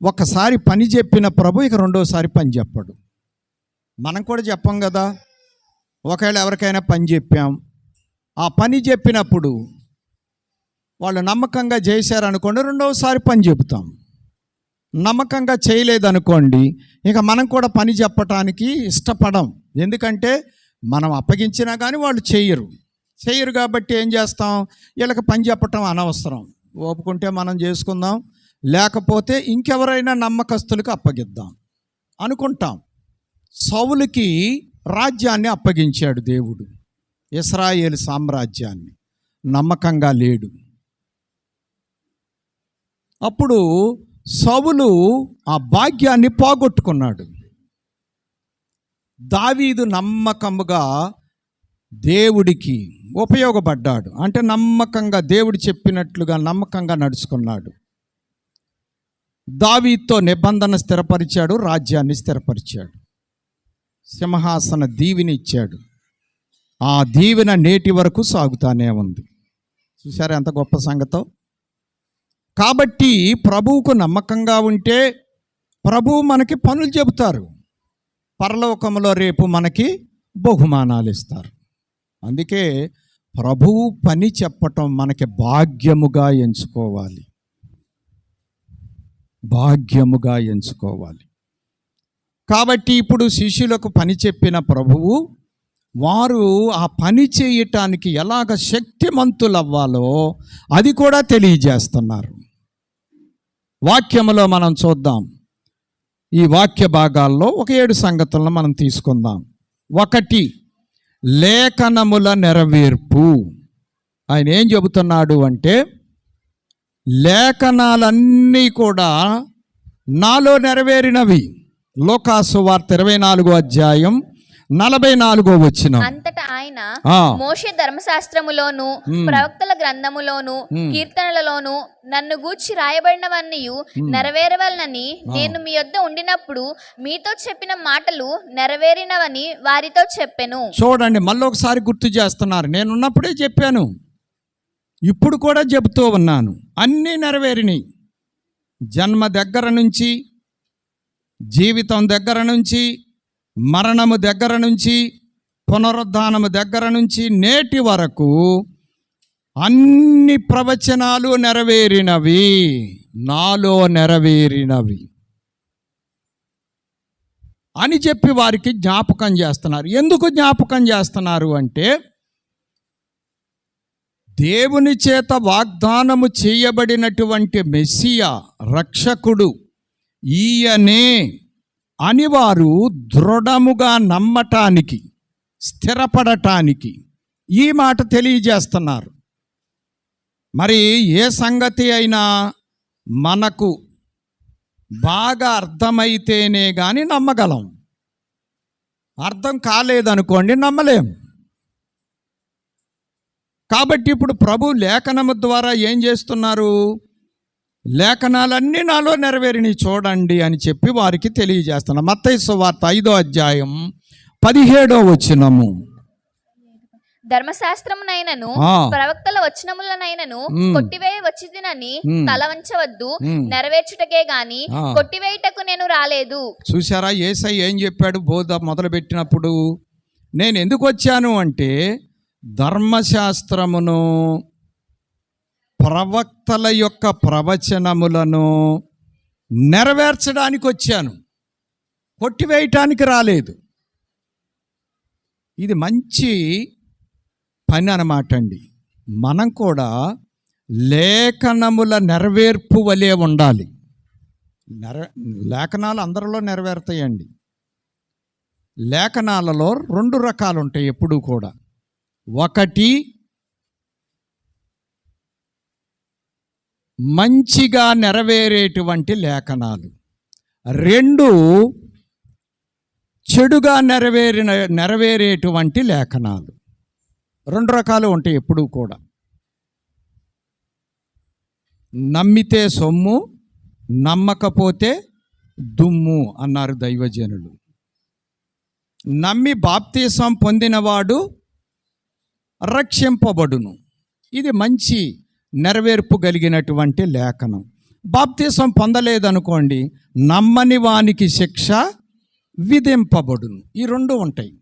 Speaker 1: ఒకసారి పని చెప్పిన ప్రభు ఇక రెండోసారి పని చెప్పడు. మనం కూడా చెప్పం కదా. ఒకవేళ ఎవరికైనా పని చెప్పాం, ఆ పని చెప్పినప్పుడు వాళ్ళు నమ్మకంగా చేశారనుకోండి, రెండవసారి పని చెబుతాం. నమ్మకంగా చేయలేదనుకోండి, ఇక మనం కూడా పని చెప్పటానికి ఇష్టపడం. ఎందుకంటే మనం అప్పగించినా కానీ వాళ్ళు చేయరు కాబట్టి ఏం చేస్తాం, వీళ్ళకి పని చెప్పటం అనవసరం, ఓపుకుంటే మనం చేసుకుందాం, లేకపోతే ఇంకెవరైనా నమ్మకస్తులకు అప్పగిద్దాం అనుకుంటాం. సౌలుకి రాజ్యాన్ని అప్పగించాడు దేవుడు, ఇశ్రాయేలు సామ్రాజ్యాన్ని. నమ్మకంగా లేడు. అప్పుడు సౌలు ఆ భాగ్యాన్ని పోగొట్టుకున్నాడు. దావీదు నమ్మకముగా దేవుడికి ఉపయోగపడ్డాడు. అంటే నమ్మకంగా దేవుడు చెప్పినట్లుగా నమ్మకంగా నడుచుకున్నాడు. దావీదుతో నిబంధన స్థిరపరిచాడు, రాజ్యాన్ని స్థిరపరిచాడు, సింహాసన దీవెన ఇచ్చాడు. ఆ దీవెన నేటి వరకు సాగుతానే ఉంది. చూసారా ఎంత గొప్ప సంగతో. కాబట్టి ప్రభువుకు నమ్మకంగా ఉంటే ప్రభువు మనకి పనులు చెబుతారు, పరలోకంలో రేపు మనకి బహుమానాలు ఇస్తారు. అందుకే ప్రభువు పని చెప్పటం మనకి భాగ్యముగా ఎంచుకోవాలి, భాగ్యముగా ఎంచుకోవాలి. కాబట్టి ఇప్పుడు శిష్యులకు పని చెప్పిన ప్రభువు వారు ఆ పని చేయటానికి ఎలాగ శక్తిమంతులవ్వాలో అది కూడా తెలియజేస్తున్నారు. వాక్యములో మనం చూద్దాం. ఈ వాక్య భాగాల్లో ఒక 7 సంగతులను మనం తీసుకుందాం. 1, లేఖనముల నెరవేర్పు. ఆయన ఏం చెబుతున్నాడు అంటే, లేఖనాలన్నీ కూడా నాలో నెరవేరినవి. లోకాసు వార్త 24వ అధ్యాయం 44వ వచనం.
Speaker 2: అంతటా ఆయన మోషే ధర్మశాస్త్రములోను ప్రవక్తల గ్రంథములోను కీర్తనలలోను నన్ను గూర్చి రాయబడినవన్నీ నెరవేరవలనని నేను మీ యొద్ద ఉండినప్పుడు మీతో చెప్పిన మాటలు నెరవేరినవని వారితో చెప్పెను. చూడండి, మళ్ళీ ఒకసారి గుర్తు చేస్తున్నారు. నేనున్నప్పుడే చెప్పాను, ఇప్పుడు కూడా చెబుతూ ఉన్నాను. అన్నీ నెరవేరినాయి. జన్మ దగ్గర నుంచి, జీవితం దగ్గర నుంచి, మరణము దగ్గర నుంచి, పునరుద్ధానము దగ్గర నుంచి నేటి వరకు అన్ని ప్రవచనాలు నెరవేరినవి, నాలో నెరవేరినవి అని చెప్పి వారికి జ్ఞాపకం చేస్తున్నారు. ఎందుకు జ్ఞాపకం చేస్తున్నారు అంటే, దేవుని చేత వాగ్దానము చేయబడినటువంటి మెస్సియా రక్షకుడు ఈయనే అని వారు దృఢముగా నమ్మటానికి, స్థిరపడటానికి ఈ మాట తెలియజేస్తున్నారు. మరి ఏ సంగతి అయినా మనకు బాగా అర్థమైతేనే కానీ నమ్మగలం. అర్థం కాలేదనుకోండి, నమ్మలేం. కాబట్టి ఇప్పుడు ప్రభు లేఖనము ద్వారా ఏం చేస్తున్నారు, లేఖనాలన్నీ నాలో నెరవేరినవి చూడండి అని చెప్పి వారికి తెలియజేస్తున్నారు. మత్తయి సువార్త 5వ అధ్యాయం 17వ వచనము. ధర్మశాస్త్రమునైనను ప్రవక్తల వచనములనైనను కొట్టివేయ వచ్చిదినని తల వంచవద్దు, నెరవేర్చుటకే గాని కొట్టివేయుటకు నేను రాలేదు.
Speaker 1: చూసారా, యేసయ్య ఏం చెప్పాడు బోధ మొదలు పెట్టినప్పుడు? నేను ఎందుకు వచ్చాను అంటే ధర్మశాస్త్రమును, ప్రవక్తల యొక్క ప్రవచనములను నెరవేర్చడానికి వచ్చాను, కొట్టివేయటానికి రాలేదు. ఇది మంచి పని అన్నమాట అండి. మనం కూడా లేఖనముల నెరవేర్పు వలె ఉండాలి. లేఖనాలు అందరిలో నెరవేరుతాయండి. లేఖనాలలో 2 రకాలు ఉంటాయి ఎప్పుడూ కూడా. ఒకటి మంచిగా నెరవేరేటువంటి లేఖనాలు, 2 చెడుగా నెరవేరేటువంటి లేఖనాలు. 2 రకాలు ఉంటాయి ఎప్పుడూ కూడా. నమ్మితే సొమ్ము, నమ్మకపోతే దుమ్ము అన్నారు దైవజనులు. నమ్మి బాప్తీసం పొందినవాడు రక్షింపబడును. ఇది మంచి నెరవేర్పు కలిగినటువంటి లేఖనం. బాప్తీసం పొందలేదనుకోండి, నమ్మని వానికి శిక్ష విధింపబడును. ఈ 2 ఉంటాయి.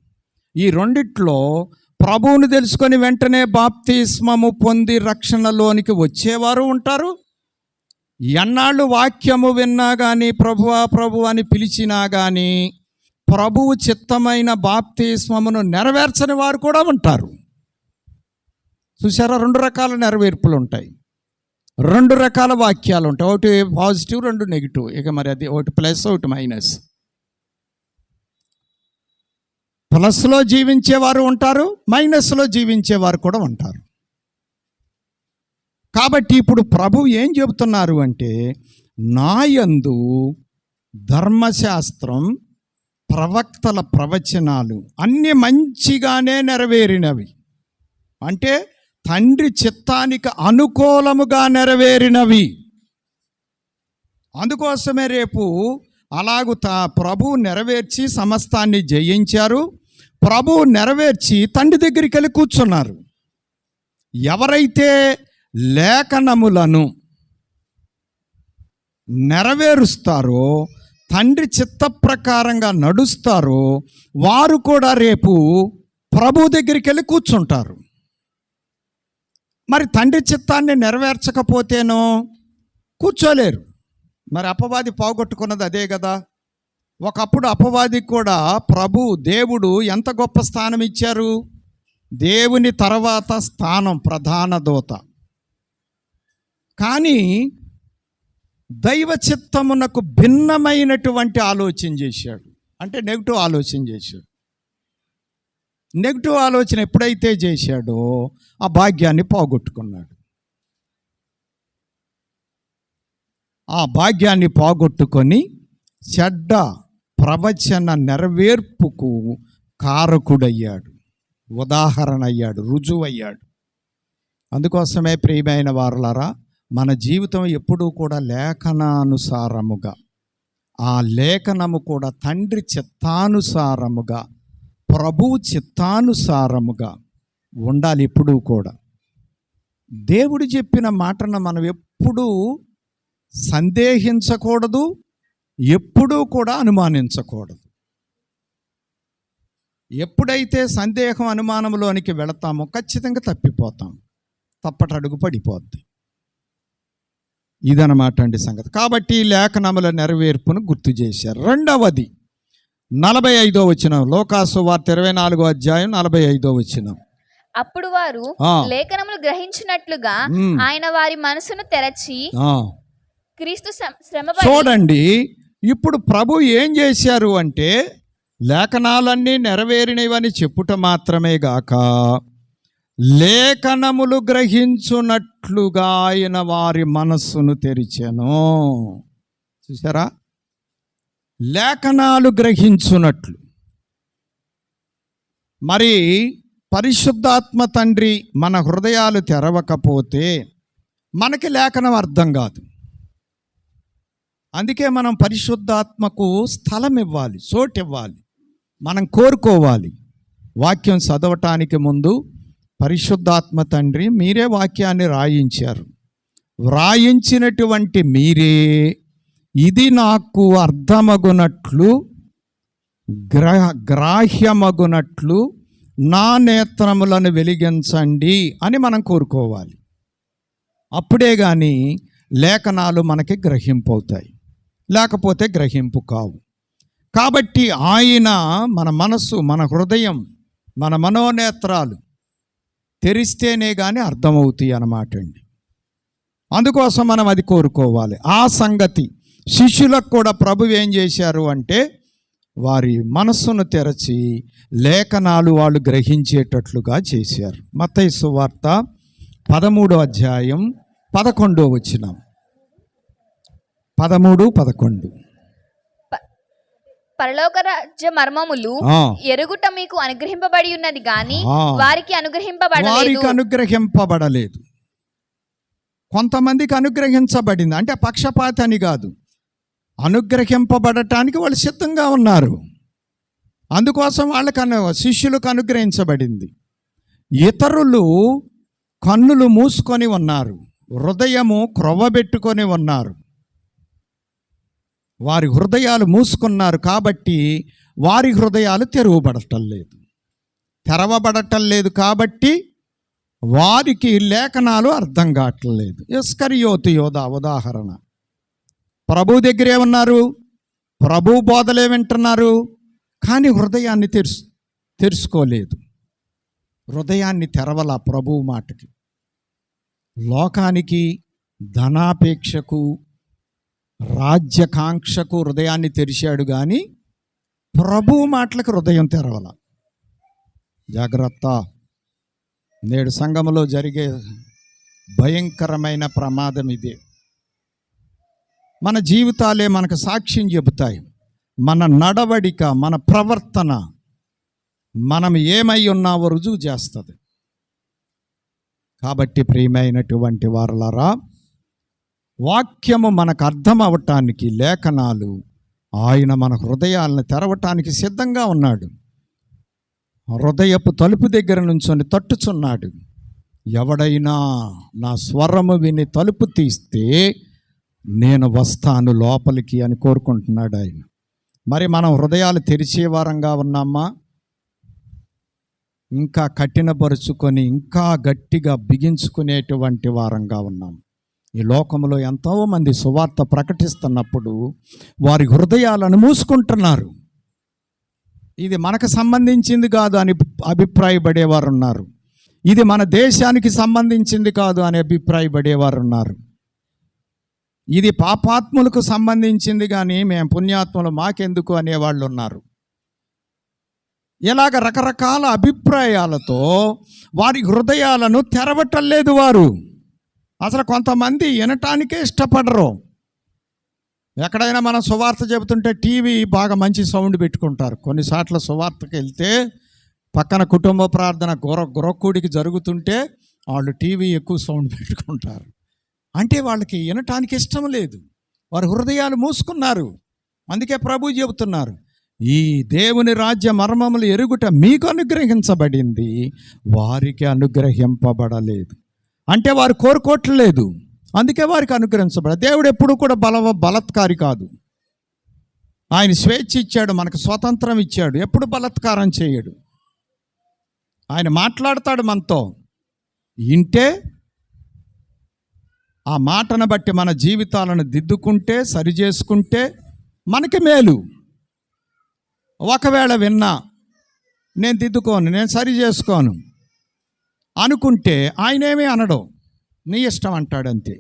Speaker 1: ఈ రెండిట్లో ప్రభువుని తెలుసుకొని వెంటనే బాప్తిస్మము పొంది రక్షణలోనికి వచ్చేవారు ఉంటారు. ఎన్నాళ్ళు వాక్యము విన్నా కానీ, ప్రభువా ప్రభు అని పిలిచినా కానీ ప్రభువు చిత్తమైన బాప్తిస్మమును నెరవేర్చని వారు కూడా ఉంటారు. చూసారా, 2 రకాల నెరవేర్పులు ఉంటాయి, 2 రకాల వాక్యాలు ఉంటాయి. ఒకటి పాజిటివ్, 2 నెగిటివ్. ఇక మరి అది ఒకటి ప్లస్, ఒకటి మైనస్. ప్లస్లో జీవించేవారు ఉంటారు, మైనస్లో జీవించేవారు కూడా ఉంటారు. కాబట్టి ఇప్పుడు ప్రభు ఏం చెబుతున్నారు అంటే, నాయందు ధర్మశాస్త్రం, ప్రవక్తల ప్రవచనాలు అన్నీ మంచిగానే నెరవేరినవి. అంటే తండ్రి చిత్తానికి అనుకూలముగా నెరవేరినవి. అందుకోసమే రేపు అలాగూ ప్రభువు నెరవేర్చి సమస్తాన్ని జయించారు. ప్రభువు నెరవేర్చి తండ్రి దగ్గరికి వెళ్ళి కూర్చున్నారు. ఎవరైతే లేఖనములను నెరవేరుస్తారో, తండ్రి చిత్త ప్రకారంగా నడుస్తారో, వారు కూడా రేపు ప్రభు దగ్గరికి వెళ్ళి కూర్చుంటారు. మరి తండ్రి చిత్తాన్ని నెరవేర్చకపోతేనో కూర్చోలేరు. మరి అపవాది పోగొట్టుకున్నది అదే కదా. ఒకప్పుడు అపవాదికి కూడా దేవుడు ఎంత గొప్ప స్థానం ఇచ్చారు. దేవుని తర్వాత స్థానం ప్రధాన దూత. కానీ దైవ చిత్తమునకు భిన్నమైనటువంటి ఆలోచన చేశాడు. అంటే నెగిటివ్ ఆలోచన చేశాడు. నెగిటివ్ ఆలోచన ఎప్పుడైతే చేశాడో ఆ భాగ్యాన్ని పోగొట్టుకున్నాడు. ఆ భాగ్యాన్ని పోగొట్టుకొని చెడ్డ ప్రవచన నెరవేర్పుకు కారకుడయ్యాడు, ఉదాహరణ అయ్యాడు, రుజువయ్యాడు. అందుకోసమే ప్రియమైన వారలారా, మన జీవితం ఎప్పుడూ కూడా లేఖనానుసారముగా, ఆ లేఖనము కూడా తండ్రి చిత్తానుసారముగా, ప్రభువు చిత్తానుసారముగా ఉండాలి ఎప్పుడూ కూడా. దేవుడు చెప్పిన మాటను మనం ఎప్పుడూ సందేహించకూడదు, ఎప్పుడూ కూడా అనుమానించకూడదు. ఎప్పుడైతే సందేహం అనుమానంలోనికి వెళతామో ఖచ్చితంగా తప్పిపోతాం, తప్పటడుగు పడిపోద్ది. ఇదన్నమాట అండి సంగతి. కాబట్టి లేఖనముల నెరవేర్పును గుర్తు చేశారు. రెండవది 45వ వచనం, లోకాసు వార్త 24వ అధ్యాయం 45వ వచనం.
Speaker 2: అప్పుడు వారు లేఖనములు గ్రహించినట్లుగా ఆయన వారి మనసును తెరచి క్రీస్తు శ్రమ.
Speaker 1: చూడండి, ఇప్పుడు ప్రభు ఏం చేశారు అంటే, లేఖనాలన్నీ నెరవేరినవని చెప్పుట మాత్రమే గాక, లేఖనములు గ్రహించున్నట్లుగా ఆయన వారి మనస్సును తెరిచెను. చూసారా, లేఖనాలు గ్రహించున్నట్లు. మరి పరిశుద్ధాత్మ తండ్రి మన హృదయాలు తెరవకపోతే మనకి లేఖనం అర్థం కాదు. అందుకే మనం పరిశుద్ధాత్మకు స్థలం ఇవ్వాలి, చోటు ఇవ్వాలి, మనం కోరుకోవాలి. వాక్యం చదవటానికి ముందు పరిశుద్ధాత్మ తండ్రి మీరే వాక్యాన్ని రాయించారు, వ్రాయించినటువంటి మీరే ఇది నాకు అర్థమగునట్లు, గ్రాహ్యమగునట్లు నా నేత్రములను వెలిగించండి అని మనం కోరుకోవాలి. అప్పుడే కానీ లేఖనాలు మనకి గ్రహింపు అవుతాయి, లేకపోతే గ్రహింపు కావు. కాబట్టి ఆయన మన మనస్సు, మన హృదయం, మన మనోనేత్రాలు తెరిస్తేనే కానీ అర్థమవుతాయి అన్నమాట అండి. అందుకోసం మనం అది కోరుకోవాలి. ఆ సంగతి శిష్యులకు కూడా ప్రభువు ఏం చేశారు అంటే వారి మనస్సును తెరచి లేఖనాలు వాళ్ళు గ్రహించేటట్లుగా చేశారు. మత్తయి సువార్త 13వ అధ్యాయం 11వ వచనం. 13-11.
Speaker 2: పరలోక రాజ్య మర్మములు ఎరుగుట మీకు అనుగ్రహింపబడి ఉన్నది గాని వారికి
Speaker 1: అనుగ్రహింపబడలేదు. కొంతమందికి అనుగ్రహించబడింది, అంటే పక్షపాతని కాదు, అనుగ్రహింపబడటానికి వాళ్ళు సిద్ధంగా ఉన్నారు. అందుకోసం వాళ్ళకు శిష్యులకు అనుగ్రహించబడింది. ఇతరులు కన్నులు మూసుకొని ఉన్నారు, హృదయము క్రొవ్వబెట్టుకొని ఉన్నారు, వారి హృదయాలు మూసుకున్నారు. కాబట్టి వారి హృదయాలు తెరవబడటం లేదు. కాబట్టి వారికి లేఖనాలు అర్థం కావట్లేదు. ఇస్కరియోతు యోధ ఉదాహరణ. ప్రభు దగ్గరే ఉన్నారు, ప్రభు బోధలే వింటున్నారు, కానీ హృదయాన్ని తెరుచుకోలేదు. హృదయాన్ని తెరవల ప్రభువు మాటకి. లోకానికి, ధనాపేక్షకు, రాజ్యకాంక్షకు హృదయాన్ని తెరిచాడు, కానీ ప్రభువు మాటలకు హృదయం తెరవల. జాగ్రత్త. నేడు సంఘములో జరిగే భయంకరమైన ప్రమాదం ఇదే. మన జీవితాలే మనకు సాక్ష్యం చెబుతాయి. మన నడవడిక, మన ప్రవర్తన, మనం ఏమై ఉన్నావో రుజువు చేస్తుంది. కాబట్టి ప్రియమైనటువంటి వారలారా, వాక్యము మనకు అర్థం అవటానికి లేఖనాలు ఆయన మన హృదయాలను తెరవటానికి సిద్ధంగా ఉన్నాడు. హృదయపు తలుపు దగ్గర నుంచొని తట్టుచున్నాడు. ఎవడైనా నా స్వరము విని తలుపు తీస్తే నేను వస్తాను లోపలికి అని కోరుకుంటున్నాడు ఆయన. మరి మనం హృదయాలు తెరిచే వారంగా ఉన్నామా? ఇంకా కఠినపరుచుకొని ఇంకా గట్టిగా బిగించుకునేటువంటి వారంగా ఉన్నాం. ఈ లోకంలో ఎంతోమంది సువార్త ప్రకటిస్తున్నప్పుడు వారి హృదయాలను మూసుకుంటున్నారు. ఇది మనకు సంబంధించింది కాదు అని అభిప్రాయపడేవారు ఉన్నారు. ఇది మన దేశానికి సంబంధించింది కాదు అని అభిప్రాయపడేవారు ఉన్నారు. ఇది పాపాత్ములకు సంబంధించింది కానీ మేము పుణ్యాత్ములు మాకెందుకు అనేవాళ్ళు ఉన్నారు. ఇలాగ రకరకాల అభిప్రాయాలతో వారి హృదయాలను తెరవటం లేదు వారు. అసలు కొంతమంది వినటానికే ఇష్టపడరు. ఎక్కడైనా మనం సువార్త చెబుతుంటే టీవీ బాగా మంచి సౌండ్ పెట్టుకుంటారు. కొన్నిసార్లు సువార్తకి వెళ్తే పక్కన కుటుంబ ప్రార్థన గొరక్కుడికి జరుగుతుంటే వాళ్ళు టీవీ ఎక్కువ సౌండ్ పెట్టుకుంటారు. అంటే వాళ్ళకి వినటానికి ఇష్టం లేదు, వారి హృదయాలు మూసుకున్నారు. అందుకే ప్రభు చెబుతున్నారు, ఈ దేవుని రాజ్య మర్మములు ఎరుగుట మీకు అనుగ్రహించబడింది, వారికి అనుగ్రహింపబడలేదు. అంటే వారు కోరుకోవట్లేదు, అందుకే వారికి అనుగ్రహించబడ. దేవుడు ఎప్పుడు కూడా బలత్కారి కాదు. ఆయన స్వేచ్ఛ ఇచ్చాడు, మనకు స్వతంత్రం ఇచ్చాడు. ఎప్పుడు బలత్కారం చేయడు. ఆయన మాట్లాడతాడు మనతో. ఇంటే ఆ మాటను బట్టి మన జీవితాలను దిద్దుకుంటే, సరిచేసుకుంటే మనకి మేలు. ఒకవేళ విన్నా నేను దిద్దుకోను, నేను సరి చేసుకోను అనుకుంటే ఆయనేమీ అనడు, నీ ఇష్టం అంటాడు అంతే.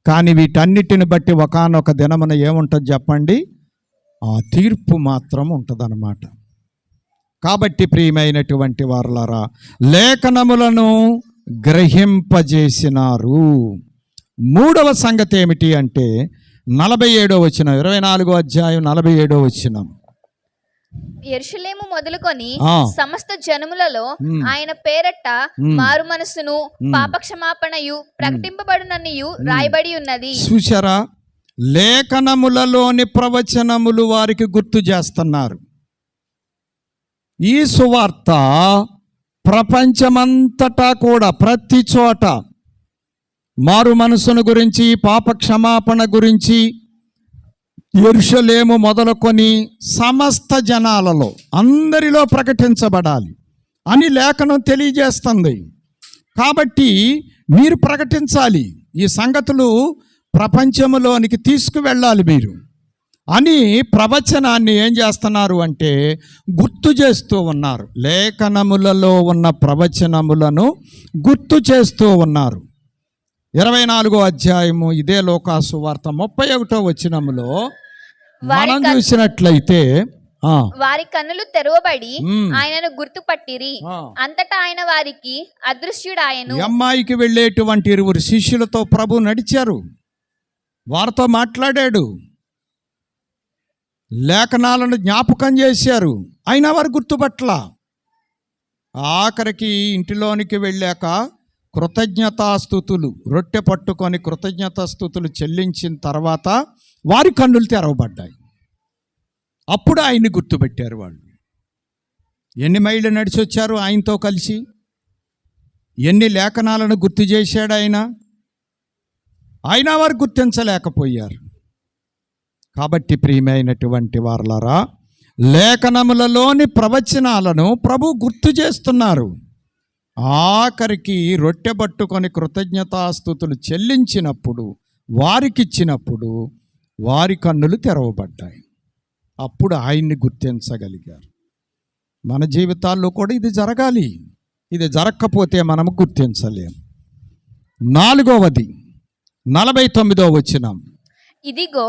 Speaker 1: కానీ వీటన్నిటిని బట్టి ఒకానొక దినమున ఏముంటుంది చెప్పండి? ఆ తీర్పు మాత్రం ఉంటుందన్నమాట. కాబట్టి ప్రియమైనటువంటి వారలారా, లేఖనములను గ్రహింపజేసినారు. మూడవ సంగతి ఏమిటి అంటే 47వ వచనం, 24వ అధ్యాయం 47వ వచనం.
Speaker 2: యెరూషలేము మొదలుకొని సమస్త జనములలో ఆయన పేరట మారు మనసును పాపక్షమాపణయు ప్రకటింపబడుననియు రాయబడి ఉన్నది.
Speaker 1: చూశారా? లేఖనములలోని ప్రవచనములు వారికి గుర్తు చేస్తున్నారు. ఈ సువార్త ప్రపంచమంతటా కూడా ప్రతి చోట మారు మనసును గురించి, పాప క్షమాపణ గురించి యెరూషలేము మొదలుకొని సమస్త జనాలలో అందరిలో ప్రకటించబడాలి. అని లేఖనం తెలియజేస్తుంది. కాబట్టి మీరు ప్రకటించాలి, ఈ సంగతులు ప్రపంచంలోనికి తీసుకువెళ్ళాలి మీరు అని ప్రవచనాన్ని ఏం చేస్తున్నారు అంటే గుర్తు చేస్తూ ఉన్నారు. లేఖనములలో ఉన్న ప్రవచనములను గుర్తు చేస్తూ ఉన్నారు. 24వ అధ్యాయము ఇదే లోకాసు వార్త 31వ వచనములో మనం చూసినట్లయితే
Speaker 2: వారి కన్నులు తెరవబడి ఆయనను గుర్తుపట్టిరి. అంతటా ఆయన వారికి అదృశ్యుడాయను.
Speaker 1: అమ్మాయికి వెళ్ళేటువంటి 20 శిష్యులతో ప్రభు నడిచారు, వారితో మాట్లాడాడు, లేఖనాలను జ్ఞాపకం చేశారు, అయినా వారు గుర్తుపట్ల. ఆఖరికి ఇంటిలోనికి వెళ్ళాక కృతజ్ఞతాస్తుతులు రొట్టె పట్టుకొని కృతజ్ఞతాస్తుతులు చెల్లించిన తర్వాత వారి కన్నులు తెరవబడ్డాయి. అప్పుడు ఆయన్ని గుర్తుపెట్టారు వాళ్ళు. ఎన్ని మైళ్ళు నడిచి వచ్చారు ఆయనతో కలిసి, ఎన్ని లేఖనాలను గుర్తు చేశాడు ఆయన, అయినా వారు గుర్తించలేకపోయారు. కాబట్టి ప్రియమైనటువంటి వారలారా, లేఖనములలోని ప్రవచనాలను ప్రభు గుర్తు చేస్తున్నారు. ఆఖరికి రొట్టె పట్టుకొని కృతజ్ఞతాస్తుతులు చెల్లించినప్పుడు, వారికిచ్చినప్పుడు వారి కన్నులు తెరవబడ్డాయి. అప్పుడు ఆయన్ని గుర్తించగలిగారు. మన జీవితాల్లో కూడా ఇది జరగాలి. ఇది జరగకపోతే మనము గుర్తించలేం. 4వది 49వ వచనం,
Speaker 2: ఇదిగో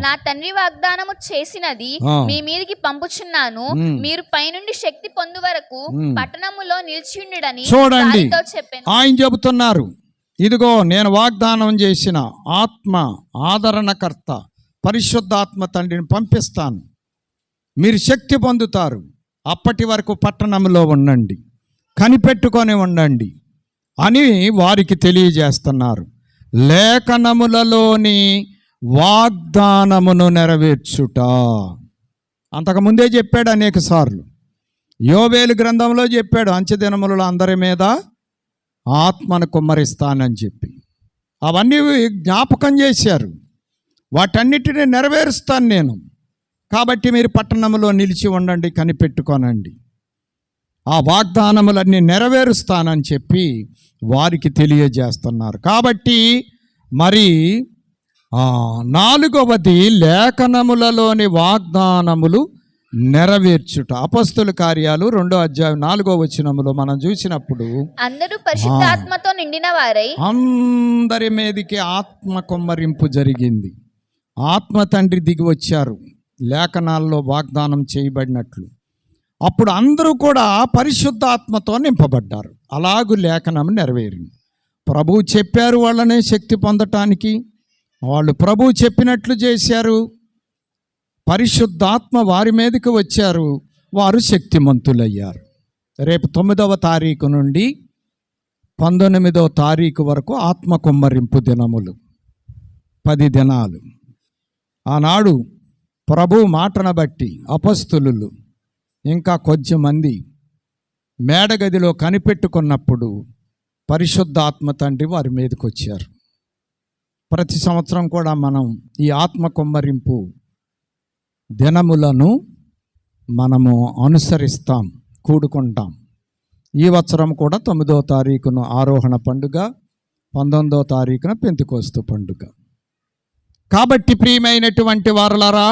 Speaker 2: నా తండ్రి వాగ్దానము చేసినది మీ మీదికి పంపుచున్నాను, మీరు పైనుండి శక్తి పొందు వరకు పట్టణములో నిలిచిండుడని
Speaker 1: చూడండి. ఆయన చెబుతున్నారు, ఇదిగో నేను వాగ్దానం చేసిన ఆత్మ ఆదరణకర్త పరిశుద్ధాత్మ తండ్రిని పంపిస్తాను, మీరు శక్తి పొందుతారు, అప్పటి వరకు పట్టణంలో ఉండండి, కనిపెట్టుకొని ఉండండి అని వారికి తెలియజేస్తున్నారు. లేఖనములలోని వాగ్దానమును నెరవేర్చుట అంతకుముందే చెప్పాడు అనేక సార్లు. యోవేలు గ్రంథంలో చెప్పాడు, అంచెదినములలో అందరి మీద ఆత్మను కుమ్మరిస్తానని చెప్పి. అవన్నీ జ్ఞాపకం చేశారు. వాటన్నిటిని నెరవేరుస్తాను నేను, కాబట్టి మీరు పట్టణంలో నిలిచి ఉండండి, కనిపెట్టుకోనండి, ఆ వాగ్దానములన్నీ నెరవేరుస్తానని చెప్పి వారికి తెలియజేస్తున్నారు. కాబట్టి మరి 4వది లేఖనములలోని వాగ్దానములు నెరవేర్చుట. అపొస్తలుల కార్యాలు 2వ అధ్యాయం 4వ వచనములో మనం చూసినప్పుడు
Speaker 2: అందరూ పరిశుద్ధాత్మతో నిండిన వారై,
Speaker 1: అందరి మీదకి ఆత్మ కుమ్మరింపు జరిగింది. ఆత్మ తండ్రి దిగి వచ్చారు లేఖనాల్లో వాగ్దానం చేయబడినట్లు. అప్పుడు అందరూ కూడా పరిశుద్ధాత్మతో నింపబడ్డారు. అలాగూ లేఖనం నెరవేరింది. ప్రభువు చెప్పారు వాళ్ళనే శక్తి పొందటానికి, వాళ్ళు ప్రభువు చెప్పినట్లు చేశారు. పరిశుద్ధాత్మ వారి మీదకి వచ్చారు, వారు శక్తిమంతులయ్యారు. రేపు 9వ తారీఖు నుండి 19వ తారీఖు వరకు ఆత్మ కుమ్మరింపు దినములు, 10 దినాలు. ఆనాడు ప్రభు మాటను బట్టి అపొస్తలులు ఇంకా కొంచెం మంది మేడగదిలో కనిపెట్టుకున్నప్పుడు పరిశుద్ధాత్మ తండ్రి వారి మీదకి వచ్చారు. ప్రతి సంవత్సరం కూడా మనం ఈ ఆత్మ కుమ్మరింపు దినములను మనము అనుసరిస్తాం, కూడుకుంటాం. ఈ సంవత్సరం కూడా 9వ తారీఖున ఆరోహణ పండుగ, 19వ తారీఖున పెంతెకోస్తు పండుగ. కాబట్టి ప్రియమైనటువంటి వారలారా,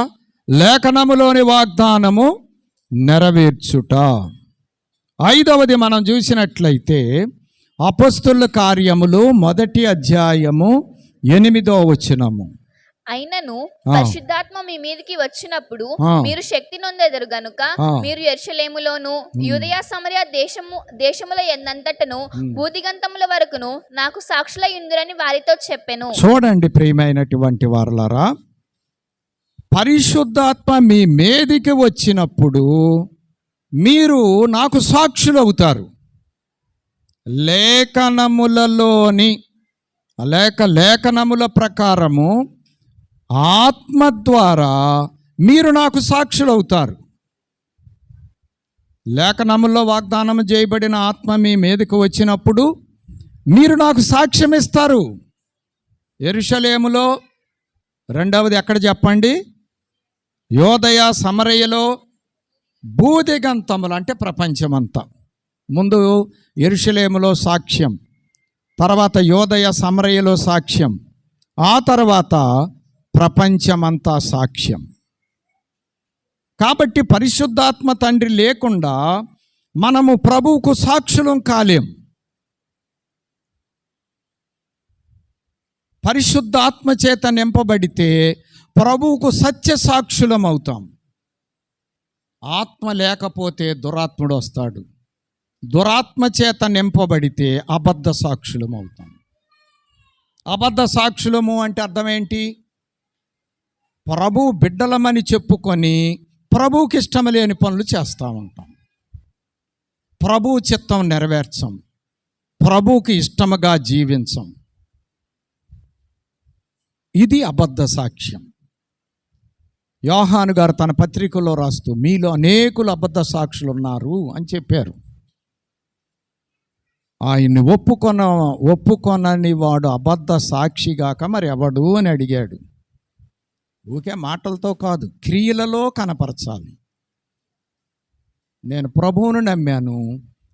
Speaker 1: లేఖనములోని వాగ్దానము నెరవేర్చుట. 5వది మనం చూసినట్లయితే అపొస్తలుల కార్యములు 1వ అధ్యాయము 8వ వచనము,
Speaker 2: అయినను పరిశుద్ధాత్మ మీ మీదకి వచ్చినప్పుడు మీరు శక్తి నొందెదరు గనుక మీరు యెరూషలేములోను యూదయ సమరయ దేశముల ఎందంతటను భూదిగంతముల వరకును నాకు సాక్షులై ఉందురని వారితో చెప్పెను.
Speaker 1: చూడండి ప్రియమైనటువంటి వారలారా, పరిశుద్ధాత్మ మీ మీదికి వచ్చినప్పుడు మీరు నాకు సాక్షులు అవుతారు. లేఖనముల ప్రకారము ఆత్మ ద్వారా మీరు నాకు సాక్షులు అవుతారు. లేఖనముల్లో వాగ్దానం చేయబడిన ఆత్మ మీ మీదకి వచ్చినప్పుడు మీరు నాకు సాక్ష్యం ఇస్తారు. యెరూషలేములో, 2వది ఎక్కడ చెప్పండి, యోదయ సమరయలో, భూదిగంతములు అంటే ప్రపంచమంతా, ముందు యెరూషలేములో సాక్ష్యం, తర్వాత యోదయ సమరయలో సాక్ష్యం, ఆ తర్వాత ప్రపంచమంతా సాక్ష్యం. కాబట్టి పరిశుద్ధాత్మ తండ్రి లేకుండా మనము ప్రభువుకు సాక్షులం కాలేం. పరిశుద్ధాత్మ చేత నింపబడితే ప్రభువుకు సత్య సాక్షులం అవుతాం. ఆత్మ లేకపోతే దురాత్ముడు వస్తాడు. దురాత్మ చేత నింపబడితే అబద్ధ సాక్షులం అవుతాం. అబద్ధ సాక్షులము అంటే అర్థం ఏంటి? ప్రభు బిడ్డలమని చెప్పుకొని ప్రభువుకి ఇష్టం లేని పనులు చేస్తూ ఉంటాం. ప్రభువు చిత్తం నెరవేర్చం, ప్రభువుకి ఇష్టముగా జీవించం. ఇది అబద్ధ సాక్ష్యం. యోహాను గారు తన పత్రికలో రాస్తూ మీలో అనేకులు అబద్ధ సాక్షులు ఉన్నారు అని చెప్పారు. ఆయన్ని ఒప్పుకొనని వాడు అబద్ధ సాక్షిగాక మరి ఎవడు అని అడిగాడు. ఊకే మాటలతో కాదు, క్రియలలో కనపరచాలి. నేను ప్రభువును నమ్మాను,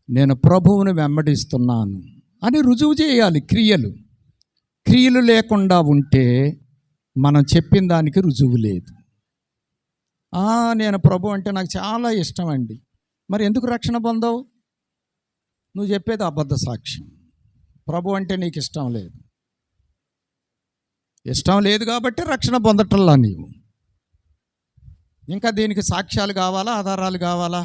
Speaker 1: నేను ప్రభువును వెంబడిస్తున్నాను అని రుజువు చేయాలి. క్రియలు లేకుండా ఉంటే మనం చెప్పిన దానికి రుజువు లేదు. నేను ప్రభు అంటే నాకు చాలా ఇష్టం అండి, మరి ఎందుకు రక్షణ పొందవు? నువ్వు చెప్పేది అబద్ధ సాక్ష్యం. ప్రభు అంటే నీకు ఇష్టం లేదు. ఇష్టం లేదు కాబట్టి రక్షణ పొందటంలా నీవు. ఇంకా దీనికి సాక్ష్యాలు కావాలా, ఆధారాలు కావాలా?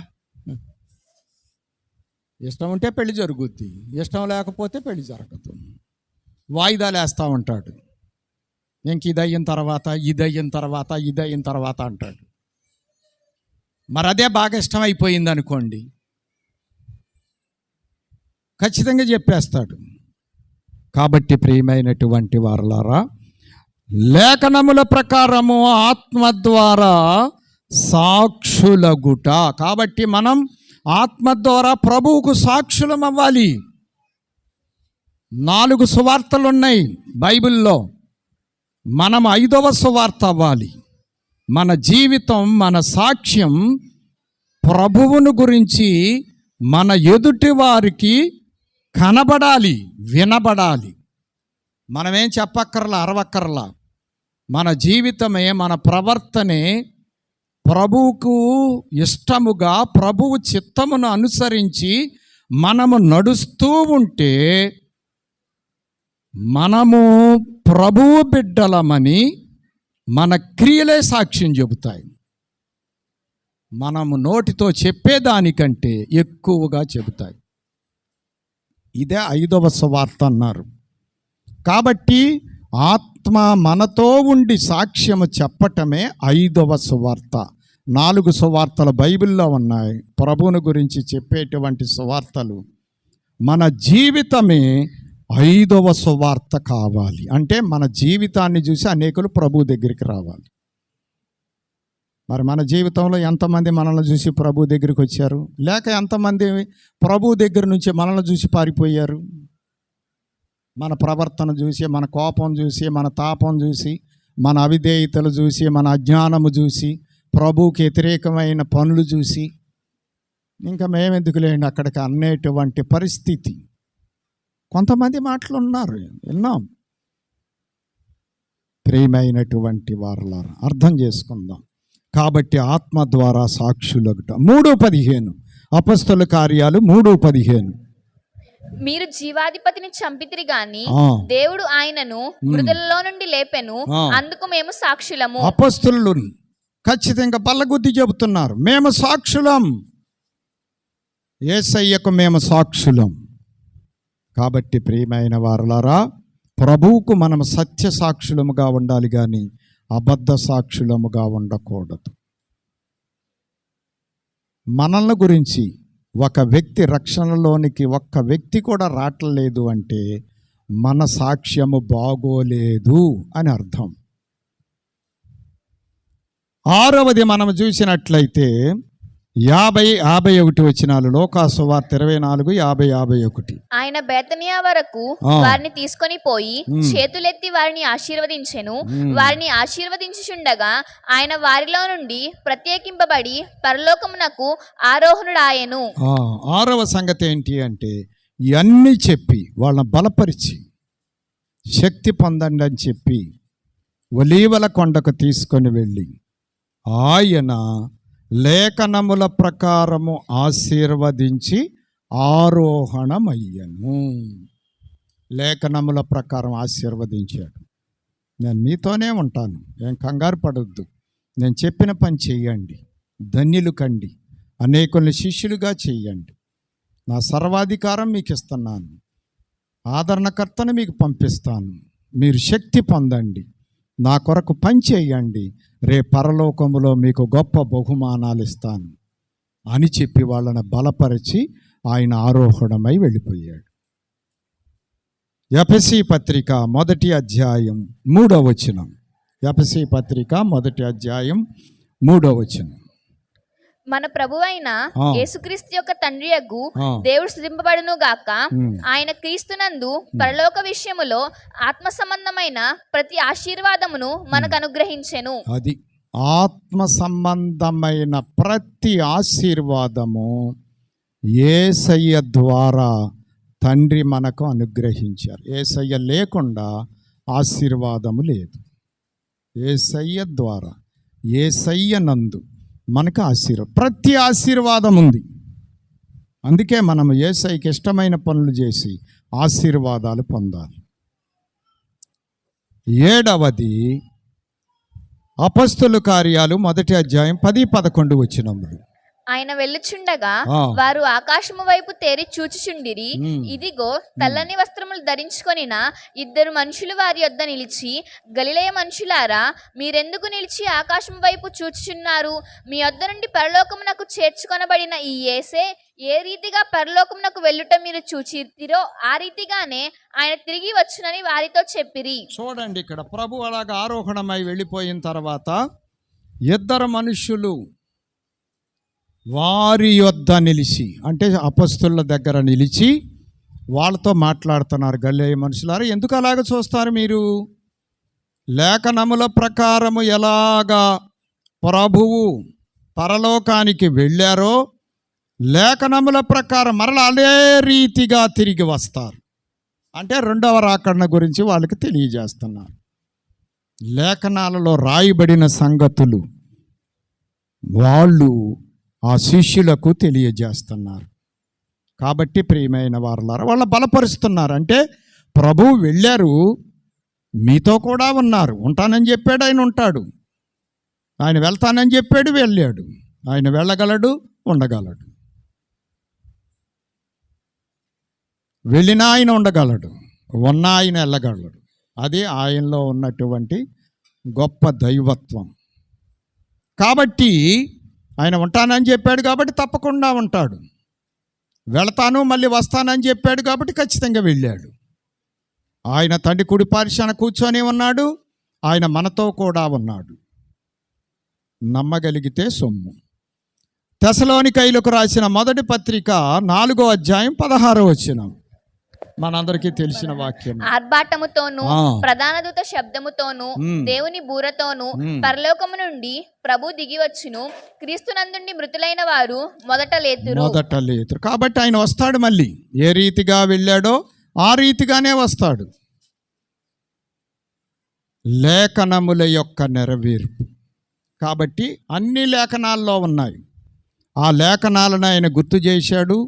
Speaker 1: ఇష్టం ఉంటే పెళ్లి జరుగుద్ది, ఇష్టం లేకపోతే పెళ్లి జరగదు. వాయిదాలు వేస్తూ ఉంటాడు. ఇంక ఇది అయిన తర్వాత అంటాడు. మరి అదే బాగా ఇష్టమైపోయింది అనుకోండి, ఖచ్చితంగా చెప్పేస్తాడు. కాబట్టి ప్రియమైనటువంటి వారలారా, లేఖనముల ప్రకారము ఆత్మ ద్వారా సాక్షులగుట. కాబట్టి మనం ఆత్మ ద్వారా ప్రభువుకు సాక్షులం అవ్వాలి. 4 సువార్తలు ఉన్నాయి బైబిల్లో. మనం 5వ సువార్త అవ్వాలి. మన జీవితం, మన సాక్ష్యం ప్రభువును గురించి మన ఎదుటి వారికి కనబడాలి, వినబడాలి. మనమేం చెప్పక్కర్లా, అరవక్కర్లా. మన జీవితమే, మన ప్రవర్తనే ప్రభువుకు ఇష్టముగా, ప్రభువు చిత్తమును అనుసరించి మనము నడుస్తూ ఉంటే మనము ప్రభువు బిడ్డలమని మన క్రియలే సాక్ష్యం చెబుతాయి. మనము నోటితో చెప్పేదానికంటే ఎక్కువగా చెబుతాయి. ఇదే 5వ సువార్త అన్నారు. కాబట్టి ఆత్మ మనతో ఉండి సాక్ష్యము చెప్పటమే 5వ సువార్త. 4 సువార్తలు బైబిల్లో ఉన్నాయి ప్రభువుని గురించి చెప్పేటువంటి సువార్తలు. మన జీవితమే 5వ సువార్త కావాలి. అంటే మన జీవితాన్ని చూసి అనేకులు ప్రభు దగ్గరికి రావాలి. మరి మన జీవితంలో ఎంతమంది మనల్ని చూసి ప్రభు దగ్గరికి వచ్చారు? లేక ఎంతమంది ప్రభు దగ్గర నుంచి మనల్ని చూసి పారిపోయారు? మన ప్రవర్తన చూసి, మన కోపం చూసి, మన తాపం చూసి, మన అవిధేయతలు చూసి, మన అజ్ఞానము చూసి, ప్రభువుకి వ్యతిరేకమైన పనులు చూసి ఇంకా మేమెందుకులేండి అక్కడికి అనేటువంటి పరిస్థితి. కొంతమంది మాటలు ఉన్నారు, విన్నాం. ప్రియమైనటువంటి వారలారా, అర్థం చేసుకుందాం. కాబట్టి ఆత్మ ద్వారా సాక్షులగుట. 3:15 అపొస్తలుల కార్యాలు 3:15.
Speaker 2: మీరు జీవాధిపతిని చంపితిరి గాని దేవుడు ఆయనను మృతులలో నుండి లేపెను, అందుకు మేము సాక్షులము.
Speaker 1: అపొస్తలులు ఖచ్చితంగా బల్లగుద్ది చెబుతున్నారు, మేము సాక్షులం, యేసయ్యకు మేము సాక్షులం. కాబట్టి ప్రియమైన వారలారా, ప్రభువుకు మనం సత్య సాక్షులముగా ఉండాలి కానీ అబద్ధ సాక్షులముగా ఉండకూడదు. మనల్ని గురించి ఒక వ్యక్తి రక్షణలోనికి ఒక్క వ్యక్తి కూడా రావట్లేదు అంటే మన సాక్ష్యము బాగోలేదు అని అర్థం. 6వది మనం చూసినట్లయితే 51 వచనాలు. లోకాసు వార్త 24, 50, 51.
Speaker 2: ఆయన బేతనియా వరకు వారిని తీసుకొని పోయి చేతులెత్తి వారిని ఆశీర్వదించెను. వారిని ఆశీర్వదించుచుండగా ఆయన వారిలో నుండి ప్రత్యేకింపబడి పరలోకమునకు ఆరోహణుడాయెను.
Speaker 1: 6వ సంగతి ఏంటి అంటే, ఇవన్నీ చెప్పి వాళ్ళని బలపరిచి శక్తి పొందండి అని చెప్పి ఒలీవల కొండకు తీసుకొని వెళ్ళి ఆయన లేఖనముల ప్రకారము ఆశీర్వదించి ఆరోహణమయ్యను. లేఖనముల ప్రకారం ఆశీర్వదించాడు. నేను మీతోనే ఉంటాను, ఏం కంగారు పడొద్దు, నేను చెప్పిన పని చెయ్యండి, ధన్యులు కండి, అనేకుల్ని శిష్యులుగా చెయ్యండి, నా సర్వాధికారం మీకు ఇస్తున్నాను, ఆదరణకర్తను మీకు పంపిస్తాను, మీరు శక్తి పొందండి, నా కొరకు పని చేయండి, రేపు పరలోకములో మీకు గొప్ప బహుమానాలు ఇస్తాను అని చెప్పి వాళ్ళని బలపరిచి ఆయన ఆరోహణమై వెళ్ళిపోయాడు. ఎఫెసీ పత్రిక 1వ అధ్యాయం 3వ వచనం. ఎఫెసీ పత్రిక 1వ అధ్యాయం 3వ వచనం.
Speaker 2: మన ప్రభువైన యేసుక్రీస్తు యొక్క తండ్రియగు దేవుడు స్తుతింపబడును గాక. ఆయన క్రీస్తునందు పరలోక విషయములో ఆత్మ సంబంధమైన ప్రతి ఆశీర్వాదమును మనకు అనుగ్రహించెను.
Speaker 1: అది ఆత్మ సంబంధమైన ప్రతి ఆశీర్వాదము యేసయ్య ద్వారా తండ్రి మనకు అనుగ్రహించారు. యేసయ్య లేకుండా ఆశీర్వాదము లేదు. యేసయ్య ద్వారా, యేసయ్య నందు మనకు ప్రతి ఆశీర్వాదం ఉంది. అందుకే మనం యేసయ్యకి ఇష్టమైన పనులు చేసి ఆశీర్వాదాలు పొందాలి. 7వది అపొస్తలుల కార్యాలు 1వ అధ్యాయం 10, 11 వచనములు.
Speaker 2: ఆయన వెళ్ళుచుండగా వారు ఆకాశము వైపు తేరి చూచుచుండిరి. ఇదిగో తెల్లని వస్త్రములు ధరించుకొనిన 2 మనుషులు వారి యొద్ద నిలిచి, గలిలయ మనుషులారా, మీరెందుకు నిలిచి ఆకాశం వైపు చూచుచున్నారు? మీ యొద్ద నుండి పరలోకమునకు చేర్చుకొనబడిన ఈ యేసే ఏ రీతిగా పరలోకమునకు వెళ్ళుట మీరు చూచితిరో ఆ రీతిగానే ఆయన తిరిగి వచ్చునని వారితో చెప్పిరి. చూడండి, ఇక్కడ
Speaker 1: ప్రభు అలాగా ఆరోహణమై వెళ్ళిపోయిన తర్వాత 2 మనుషులు వారి యొద్ద నిలిచి, అంటే అపొస్తలుల దగ్గర నిలిచి వాళ్ళతో మాట్లాడుతున్నారు. గలిలయ మనుషులారా, ఎందుకు అలాగ చూస్తారు మీరు? లేఖనముల ప్రకారము ఎలాగా ప్రభువు పరలోకానికి వెళ్ళారో లేఖనముల ప్రకారం మరలా అదే రీతిగా తిరిగి వస్తారు. అంటే 2వ రాకడ గురించి వాళ్ళకి తెలియజేస్తున్నారు. లేఖనాలలో రాయబడిన సంగతులు వాళ్ళు ఆ శిష్యులకు తెలియజేస్తున్నారు. కాబట్టి ప్రియమైన వారలారా, వాళ్ళని బలపరుస్తున్నారు. అంటే ప్రభువు వెళ్ళారు, మీతో కూడా ఉన్నారు, ఉంటానని చెప్పాడు, ఆయన ఉంటాడు, ఆయన వెళ్తానని చెప్పాడు, వెళ్ళాడు, ఆయన వెళ్ళగలడు, ఉండగలడు, వెళ్ళినా ఆయన ఉండగలడు, ఉన్నా ఆయన వెళ్ళగలడు. అది ఆయనలో ఉన్నటువంటి గొప్ప దైవత్వం. కాబట్టి ఆయన ఉంటానని చెప్పాడు కాబట్టి తప్పకుండా ఉంటాడు, వెళతాను మళ్ళీ వస్తానని చెప్పాడు కాబట్టి ఖచ్చితంగా వెళ్ళాడు. ఆయన తండ్రి కుడి పార్శ్వాన కూర్చొని ఉన్నాడు, ఆయన మనతో కూడా ఉన్నాడు. నమ్మగలిగితే సొమ్ము. తెసలోనికైలకు రాసిన 1వ పత్రిక 4వ అధ్యాయం 16వ వచనం. మనందరికీ తెలిసిన వాక్యం.
Speaker 2: ఆర్భాటముతోను ప్రధాన దూత శబ్దముతోను దేవుని బూరతోను పరలోకము నుండి ప్రభు దిగి వచ్చును. క్రీస్తునందుండి మృతులైన వారు మొదట లేతురు.
Speaker 1: కాబట్టి ఆయన వస్తాడు, మళ్ళీ ఏ రీతిగా వెళ్ళాడో ఆ రీతిగానే వస్తాడు. లేఖనముల యొక్క నెరవేర్పు. కాబట్టి అన్ని లేఖనాల్లో ఉన్నాయి. ఆ లేఖనాలను ఆయన గుర్తు చేశాడు.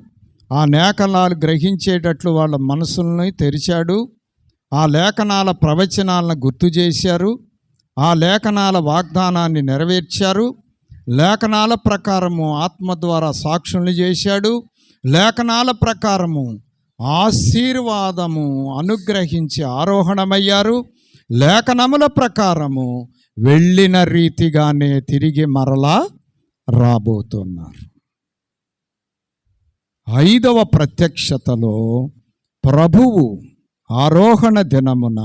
Speaker 1: ఆ లేఖనాలు గ్రహించేటట్లు వాళ్ళ మనసుల్ని తెరిచాడు. ఆ లేఖనాల ప్రవచనాలను గుర్తు చేశారు. ఆ లేఖనాల వాగ్దానాన్ని నెరవేర్చారు. లేఖనాల ప్రకారము ఆత్మ ద్వారా సాక్షుల్ని చేశాడు. లేఖనాల ప్రకారము ఆశీర్వాదము అనుగ్రహించి ఆరోహణమయ్యారు. లేఖనముల ప్రకారము వెళ్ళిన రీతిగానే తిరిగి మరలా రాబోతున్నారు. 5వ ప్రత్యక్షతలో ప్రభువు ఆరోహణ దినమున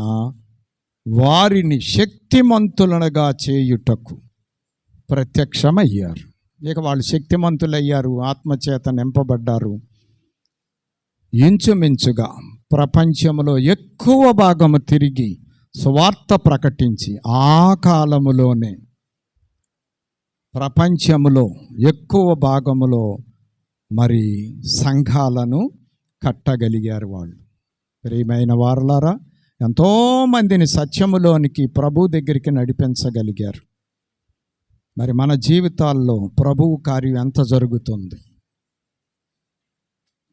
Speaker 1: వారిని శక్తిమంతులనుగా చేయుటకు ప్రత్యక్షమయ్యారు. ఇక వాళ్ళు శక్తిమంతులయ్యారు, ఆత్మచేత నింపబడ్డారు. ఇంచుమించుగా ప్రపంచంలో ఎక్కువ భాగము తిరిగి సువార్త ప్రకటించి ఆ కాలములోనే ప్రపంచములో ఎక్కువ భాగములో మరి సంఘాలను కట్టగలిగారు వాళ్ళు. ప్రియమైన వారలారా, ఎంతోమందిని సత్యములోనికి ప్రభు దగ్గరికి నడిపించగలిగారు. మరి మన జీవితాల్లో ప్రభువు కార్యం ఎంత జరుగుతుంది?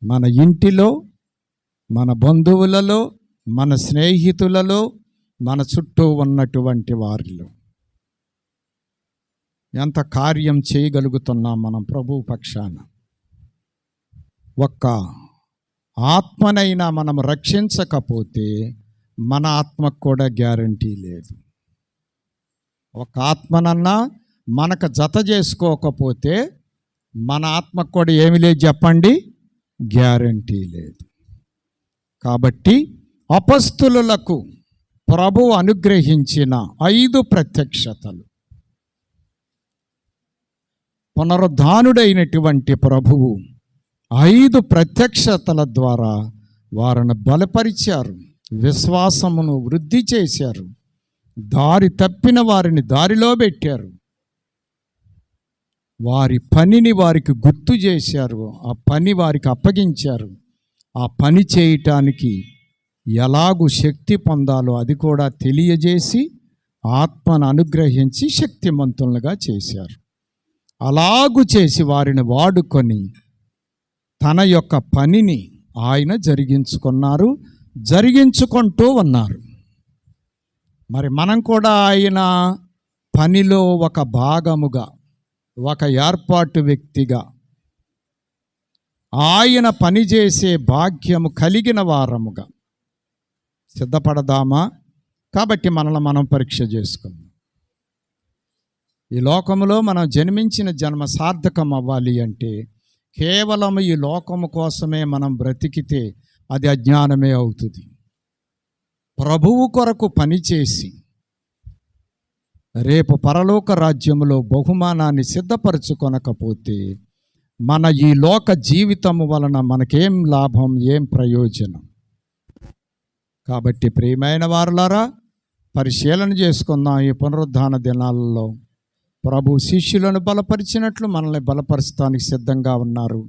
Speaker 1: మన ఇంటిలో, మన బంధువులలో, మన స్నేహితులలో, మన చుట్టూ ఉన్నటువంటి వారిలో ఎంత కార్యం చేయగలుగుతున్నాం మనం ప్రభు పక్షాన? ఒక్క ఆత్మనైనా మనం రక్షించకపోతే మన ఆత్మకు కూడా గ్యారంటీ లేదు. ఒక ఆత్మనన్నా మనకు జత చేసుకోకపోతే మన ఆత్మకు కూడా ఏమి లేదు చెప్పండి, గ్యారంటీ లేదు. కాబట్టి అపస్తులులకు ప్రభు అనుగ్రహించిన 5 ప్రత్యక్షతలు, పునరుద్ధానుడైనటువంటి ప్రభువు 5 ప్రత్యక్షతల ద్వారా వారిని బలపరిచారు, విశ్వాసమును వృద్ధి చేశారు, దారి తప్పిన వారిని దారిలో పెట్టారు, వారి పనిని వారికి గుర్తు చేశారు, ఆ పని వారికి అప్పగించారు. ఆ పని చేయటానికి ఎలాగూ శక్తి పొందాలో అది కూడా తెలియజేసి ఆత్మను అనుగ్రహించి శక్తిమంతులుగా చేశారు. అలాగూ చేసి వారిని వాడుకొని తన యొక్క పనిని ఆయన జరిగించుకుంటూ ఉన్నారు. మరి మనం కూడా ఆయన పనిలో ఒక భాగముగా, ఒక ఏర్పాటు వ్యక్తిగా ఆయన పనిచేసే భాగ్యము కలిగిన వారముగా సిద్ధపడదామా? కాబట్టి మనల్ని మనం పరీక్ష చేసుకుందాం. ఈ లోకములో మనం జన్మించిన జన్మ సార్థకం అవ్వాలి అంటే కేవలం ఈ లోకము కోసమే మనం బ్రతికితే అది అజ్ఞానమే అవుతుంది. ప్రభువు కొరకు పనిచేసి రేపు పరలోక రాజ్యములో బహుమానాన్ని సిద్ధపరచుకొనకపోతే మన ఈ లోక జీవితము వలన మనకేం లాభం, ఏం ప్రయోజనం? కాబట్టి ప్రియమైన వారలారా, పరిశీలన చేసుకుందాం. ఈ పునరుద్ధాన దినాలలో ప్రభు శిష్యులను బలపరిచినట్లు మనల్ని బలపరచడానికి సిద్ధంగా ఉన్నారు.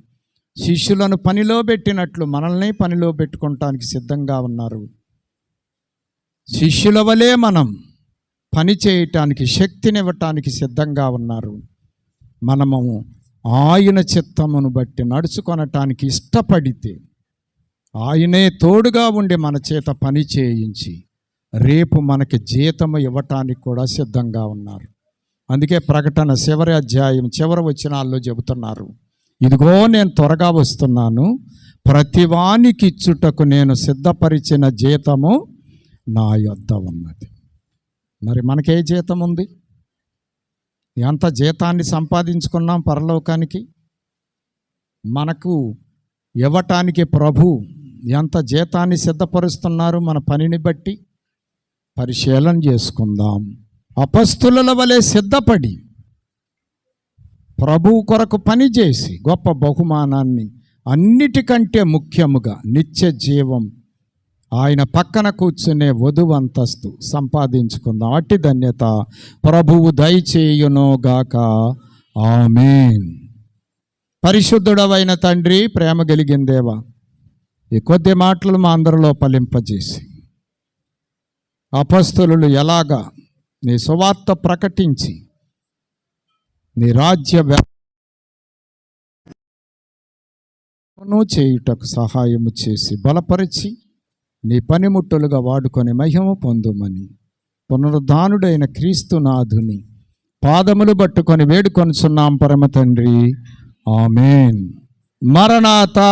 Speaker 1: శిష్యులను పనిలో పెట్టినట్లు మనల్ని పనిలో పెట్టుకోవటానికి సిద్ధంగా ఉన్నారు. శిష్యుల వలె మనం పని చేయటానికి, శక్తినివ్వటానికి సిద్ధంగా ఉన్నారు. మనము ఆయన చిత్తమును బట్టి నడుచుకొనటానికి ఇష్టపడితే ఆయనే తోడుగా ఉండి మన చేత పని చేయించి రేపు మనకి జీతము ఇవ్వటానికి కూడా సిద్ధంగా ఉన్నారు. అందుకే ప్రకటన చివరి అధ్యాయం చివరి వచనాల్లో చెబుతున్నారు, ఇదిగో నేను త్వరగా వస్తున్నాను, ప్రతివానికి ఇచ్చుటకు నేను సిద్ధపరిచిన జీతము నా యొద్ద ఉన్నది. మరి మనకే జీతం ఉంది? ఎంత జీతాన్ని సంపాదించుకున్నాం పరలోకానికి? మనకు ఇవ్వటానికి ప్రభు ఎంత జీతాన్ని సిద్ధపరుస్తున్నారు మన పనిని బట్టి పరిశీలన చేసుకుందాం. అపస్తుల వలె సిద్ధపడి ప్రభు కొరకు పనిచేసి గొప్ప బహుమానాన్ని, అన్నిటికంటే ముఖ్యముగా నిత్య జీవం, ఆయన పక్కన కూర్చునే వధువు అంతస్తు సంపాదించుకుందాం. అట్టి ధన్యత ప్రభువు దయచేయునుగాక. ఆమేన్. పరిశుద్ధుడవైన తండ్రి, ప్రేమ కలిగిన దేవా, ఈ కొద్ది మాటలు మా అందరిలో ఫలింపజేసి అపస్తులు ఎలాగా నీ సువార్త ప్రకటించి నీ రాజ్య చేయుటకు సహాయము చేసి బలపరిచి నీ పనిముట్టులుగా వాడుకొని మహిమ పొందుమని పునరుద్ధానుడైన క్రీస్తునాథుని పాదములు పట్టుకొని వేడుకొనుచున్నాం పరమ తండ్రి. ఆమేన్. మరణాతా.